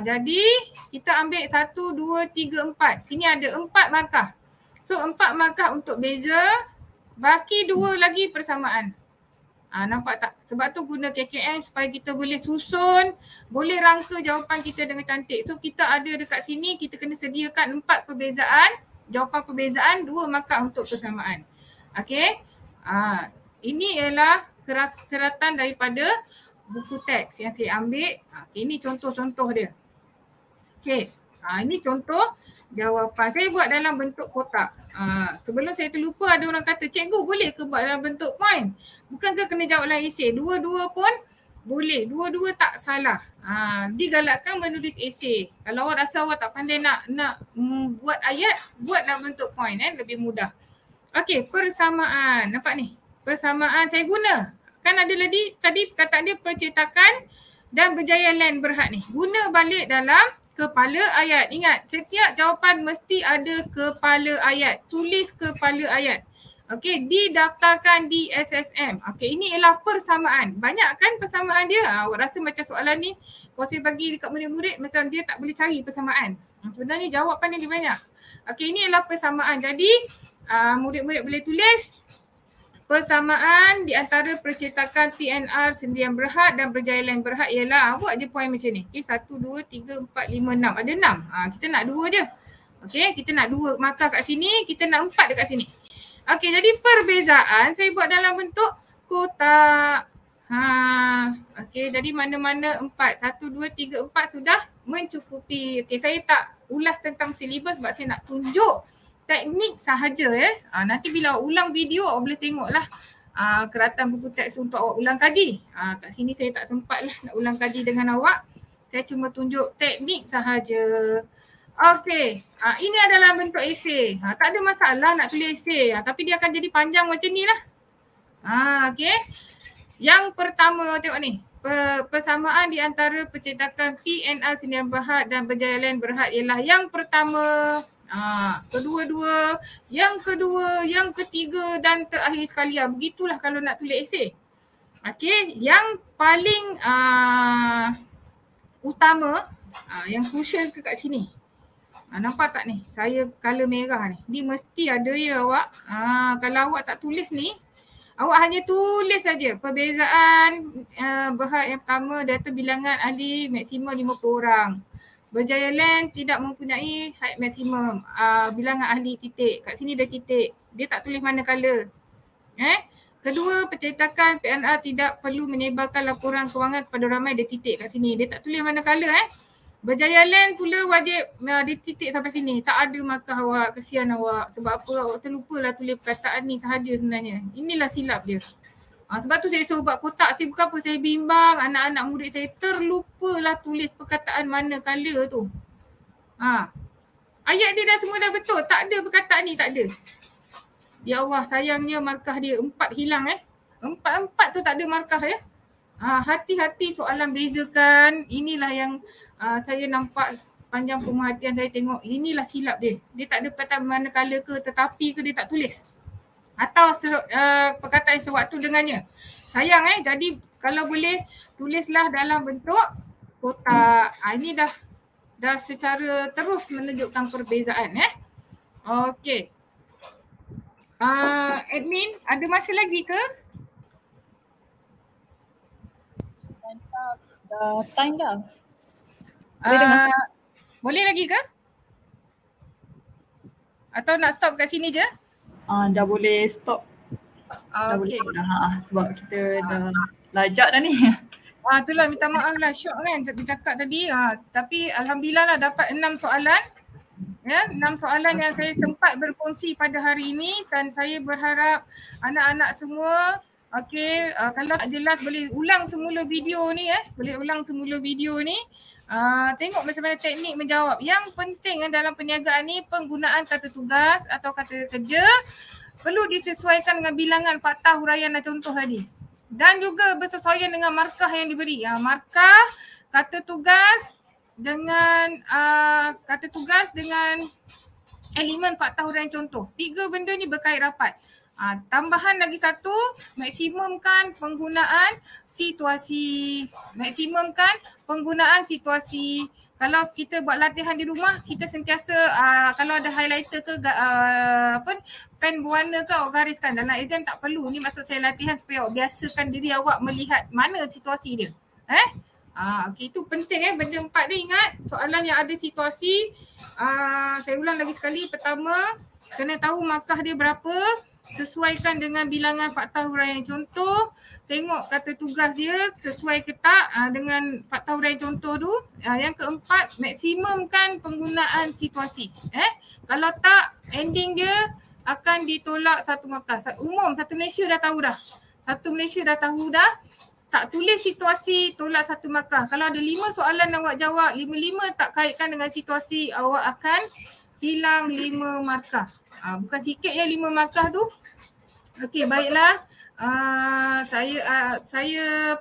Jadi kita ambil 1, 2, 3, 4. Sini ada 4 markah. So 4 markah untuk beza. Baki 2 lagi persamaan. Nampak tak? Sebab tu guna KKM supaya kita boleh susun, boleh rangka jawapan kita dengan cantik. So kita ada dekat sini, kita kena sediakan 4 perbezaan. Jawapan perbezaan, 2 markah untuk persamaan. Okay. Ini ialah keratan daripada buku teks yang saya ambil. Ini contoh-contoh dia. Okay. Ini contoh jawapan. Saya buat dalam bentuk kotak. Sebelum saya terlupa ada orang kata, cikgu boleh ke buat dalam bentuk point? Bukankah kena jawab dalam esei? Dua-dua pun boleh. Dua-dua tak salah. Digalakkan menulis esei. Kalau awak rasa awak tak pandai nak buat ayat, buat dalam bentuk point. Lebih mudah. Okay, persamaan. Nampak ni? Persamaan saya guna. Kan ada tadi perkataan dia percetakan dan berjaya len berhad ni. Guna balik dalam kepala ayat. Ingat, setiap jawapan mesti ada kepala ayat. Tulis kepala ayat. Okey, didaftarkan di SSM. Okey, ini ialah persamaan. Banyak kan persamaan dia? Awak rasa macam soalan ni, kalau saya bagi dekat murid-murid, macam dia tak boleh cari persamaan. Sebenarnya jawapan dia banyak. Okey, ini ialah persamaan. Jadi, murid-murid boleh tulis persamaan di antara percetakan PNR sendirian berhad dan berjaya lain berhad ialah, buat je point macam ni. Okey, 1, 2, 3, 4, 5, 6. Ada 6. Kita nak 2 je. Okey, kita nak 2 markah kat sini, kita nak 4 dekat sini. Okey, jadi perbezaan saya buat dalam bentuk kotak. Okey, jadi mana-mana 4. 1, 2, 3, 4 sudah mencukupi. Okey, saya tak ulas tentang silibus sebab saya nak tunjuk teknik sahaja Nanti bila awak ulang video, awak boleh tengoklah keratan buku teks untuk awak ulang kaji. Kat sini saya tak sempat lah nak ulang kaji dengan awak. Saya cuma tunjuk teknik sahaja. Okey, ini adalah bentuk esei. Tak ada masalah nak tulis esei. Tapi dia akan jadi panjang macam ni lah. Okey. Yang pertama tengok ni. Persamaan di antara percetakan PNR sendirian berhad dan berjaya lain berhad ialah yang pertama, kedua-dua, yang kedua, yang ketiga dan terakhir sekali. Begitulah kalau nak tulis esei. Okey, yang paling utama, yang crucial ke kat sini. Nampak tak ni? Saya color merah ni. Ni mesti ada ya awak. Kalau awak tak tulis ni, awak hanya tulis saja perbezaan berhad yang pertama, data bilangan ahli maksimum 50 orang. Berjaya lain tidak mempunyai had maksimum, bilangan ahli titik. Kat sini ada titik. Dia tak tulis mana color. Kedua, percetakan PNR tidak perlu menyebarkan laporan kewangan kepada ramai, ada titik kat sini. Dia tak tulis mana color. Berjaya lain pula wajib dia titik sampai sini. Tak ada markah awak, kesian awak. Sebab apa? Awak terlupalah tulis perkataan ni sahaja sebenarnya. Inilah silap dia. Sebab tu saya suruh buat kotak. Saya bukan apa, saya bimbang anak-anak murid saya terlupalah tulis perkataan mana color tu. Ayat dia dah semua dah betul. Tak ada perkataan ni, tak ada. Ya Allah, sayangnya markah dia 4 hilang 4 tu tak ada markah hati-hati soalan bezakan. Inilah yang saya nampak panjang pemerhatian saya tengok. Inilah silap dia. Dia tak ada perkataan mana color ke, tetapi ke dia tak tulis. Atau perkataan sewaktu dengannya. Sayang jadi kalau boleh tulislah dalam bentuk kotak. Ini dah secara terus menunjukkan perbezaan Okey. Admin, ada masa lagi ke? Mantap. Dah time dah. Boleh dengar? Boleh lagi ke? Atau nak stop kat sini je? Dah boleh stop. Dah boleh Okey. stop dah. Sebab kita dah lajak dah ni. Itulah minta maaf lah, syok kan bercakap tadi. Tapi alhamdulillah lah dapat 6 soalan. Ya, 6 soalan yang saya sempat berkongsi pada hari ini dan saya berharap anak-anak semua kalau tak jelas boleh ulang semula video ni tengok macam mana teknik menjawab. Yang penting dalam perniagaan ni penggunaan kata tugas atau kata kerja perlu disesuaikan dengan bilangan fakta huraian dan contoh tadi. Dan juga bersesuaian dengan markah yang diberi. Markah, kata tugas dengan elemen fakta huraian contoh. 3 benda ni berkait rapat. Tambahan lagi satu, maksimumkan penggunaan situasi. Kalau kita buat latihan di rumah, kita sentiasa kalau ada highlighter ke pen berwarna ke awak gariskan. Dalam exam tak perlu. Ni maksud saya latihan supaya awak biasakan diri awak melihat mana situasi dia. Itu penting benda 4 dia ingat. Soalan yang ada situasi. Saya ulang lagi sekali. Pertama, kena tahu markah dia berapa. Sesuaikan dengan bilangan fakta huraian contoh. Tengok kata tugas dia sesuai ke tak dengan fakta huraian contoh tu. Yang keempat, maksimumkan penggunaan situasi. Kalau tak, ending dia akan ditolak 1 markah. Umum satu Malaysia dah tahu dah. Tak tulis situasi, tolak 1 markah. Kalau ada 5 soalan awak jawab, 5-5 tak kaitkan dengan situasi, awak akan hilang 5 markah. Bukan sikit 5 markah tu. Okey, baiklah. Saya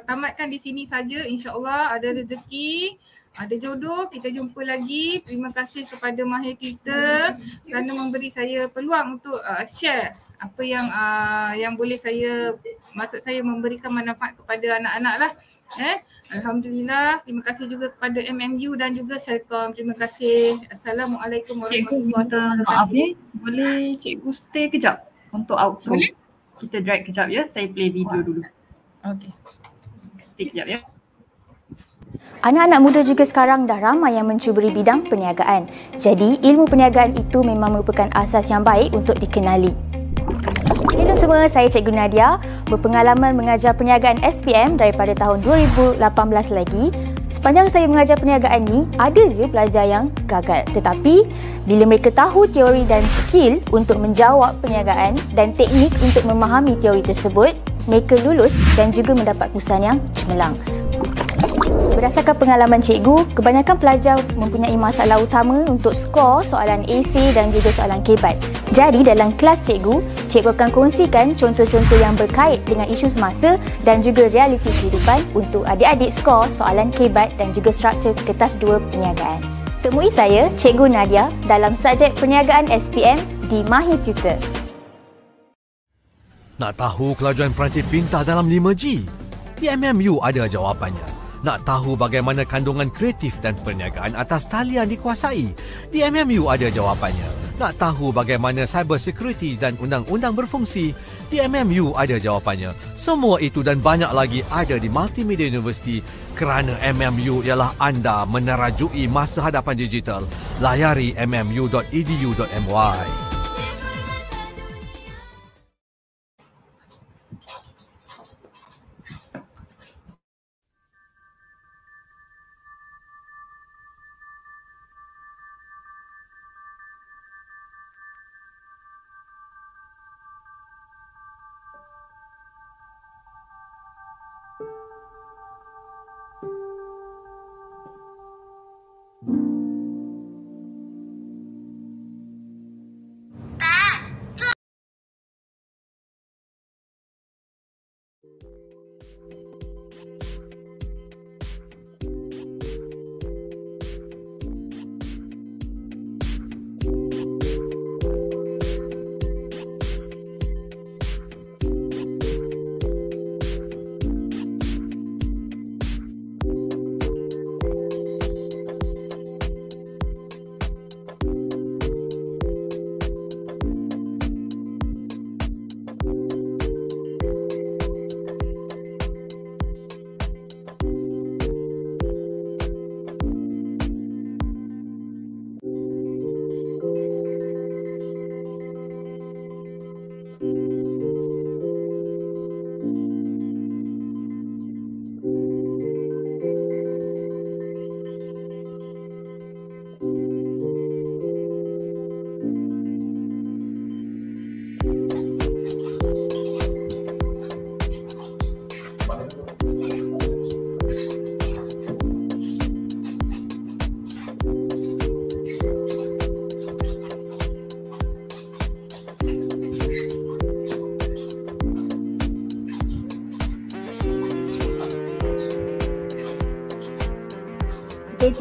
tamatkan di sini saja. InsyaAllah ada rezeki, ada jodoh, kita jumpa lagi. Terima kasih kepada mahir kita kerana memberi saya peluang untuk share apa yang boleh maksud saya memberikan manfaat kepada anak-anak lah. Alhamdulillah. Terima kasih juga kepada MMU dan juga Selcom. Terima kasih. Assalamualaikum warahmatullahi wabarakatuh. Maaf boleh cikgu stay kejap untuk outro. Boleh? Kita drag kejap ya. Saya play video dulu. Okey. Stay kejap ya. Anak-anak muda juga sekarang dah ramai yang mencuburi bidang perniagaan. Jadi, ilmu perniagaan itu memang merupakan asas yang baik untuk dikenali. Hello semua, saya Cikgu Nadia, berpengalaman mengajar perniagaan SPM daripada tahun 2018 lagi. Sepanjang saya mengajar perniagaan ni, ada je pelajar yang gagal. Tetapi, bila mereka tahu teori dan skill untuk menjawab perniagaan dan teknik untuk memahami teori tersebut, mereka lulus dan juga mendapat keputusan yang cemerlang. Berdasarkan pengalaman cikgu, kebanyakan pelajar mempunyai masalah utama untuk skor soalan esei dan juga soalan KBAT. Jadi dalam kelas cikgu akan kongsikan contoh-contoh yang berkait dengan isu semasa dan juga realiti kehidupan untuk adik-adik skor soalan KBAT dan juga struktur kertas 2 perniagaan. Temui saya, Cikgu Nadia, dalam subjek perniagaan SPM di Mahir Tutor. Nak tahu kelajuan peranti pintar dalam 5G? Di MMU ada jawapannya. Nak tahu bagaimana kandungan kreatif dan perniagaan atas talian dikuasai? Di MMU ada jawapannya. Nak tahu bagaimana cyber security dan undang-undang berfungsi? Di MMU ada jawapannya. Semua itu dan banyak lagi ada di Multimedia University kerana MMU ialah anda menerajui masa hadapan digital. Layari mmu.edu.my.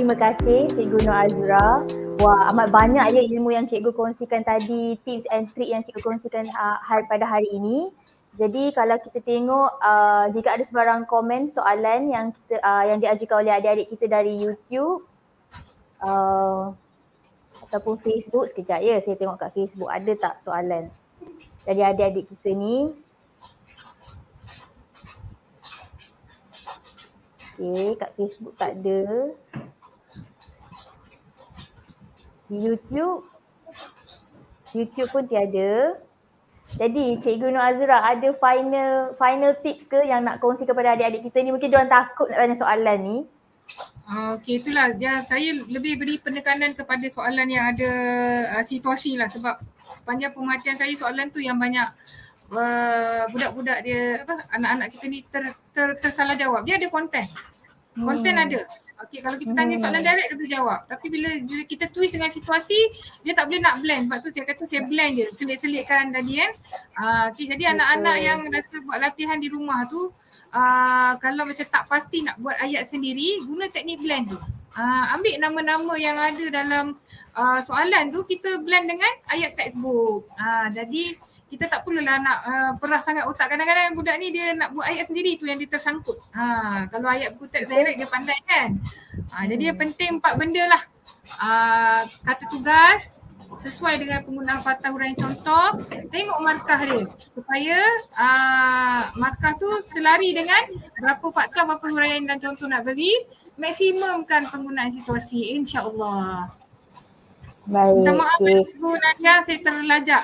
terima kasih Cikgu Nur Azura. Wah, amat banyak ya ilmu yang cikgu kongsikan tadi, tips and trick yang cikgu kongsikan pada hari ini. Jadi kalau kita tengok jika ada sebarang komen soalan yang yang diajukan oleh adik-adik kita dari YouTube ataupun Facebook, sekejap ya saya tengok kat Facebook ada tak soalan dari adik-adik kita ni. Okay, kat Facebook tak ada. Di YouTube pun tiada. Jadi Cikgu Nur Azura ada final tips ke yang nak kongsi kepada adik-adik kita ni? Mungkin diorang takut nak tanya soalan ni. Okey, itulah ya, saya lebih beri penekanan kepada soalan yang ada situasi lah, sebab sepanjang pemerhatian saya soalan tu yang banyak budak-budak dia anak-anak kita ni tersalah jawab. Dia ada konten ada. Okey, kalau kita tanya soalan direct dia boleh jawab, tapi bila kita twist dengan situasi dia tak boleh nak blend. Sebab tu saya kata saya blend je, selit-selitkan tadi kan. Okay, jadi anak-anak yang rasa buat latihan di rumah tu kalau macam tak pasti nak buat ayat sendiri, guna teknik blend tu. Ambil nama-nama yang ada dalam soalan tu, kita blend dengan ayat textbook. Jadi kita tak perlulah nak perah sangat otak. Kadang-kadang budak ni dia nak buat ayat sendiri tu yang dia tersangkut. Kalau ayat buku teks direct dia pandai kan. Jadi yang penting 4 benda lah. Kata tugas sesuai dengan penggunaan fakta huraian contoh. Tengok markah dia supaya markah tu selari dengan berapa fakta, berapa huraian dan contoh nak beri. Maksimumkan penggunaan situasi, insya-Allah. Baik. Minta maaf Ibu Nadia, saya terlajak.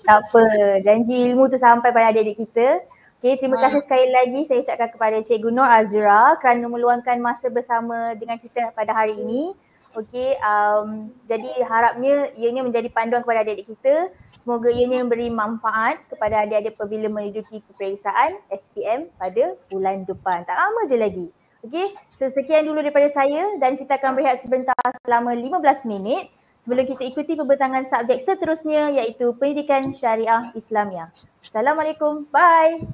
Tak apa, janji ilmu tu sampai pada adik-adik kita. Okay, terima kasih sekali lagi saya ucapkan kepada Cikgu Nur Azura kerana meluangkan masa bersama dengan kita pada hari ini. Okay, jadi harapnya ianya menjadi panduan kepada adik-adik kita. Semoga ianya memberi manfaat kepada adik-adik apabila menduduki peperiksaan SPM pada bulan depan. Tak lama je lagi. Okay, sekian dulu daripada saya dan kita akan berehat sebentar selama 15 minit. Sebelum kita ikuti pembentangan subjek seterusnya iaitu Pendidikan Syariah Islamiah. Assalamualaikum. Bye.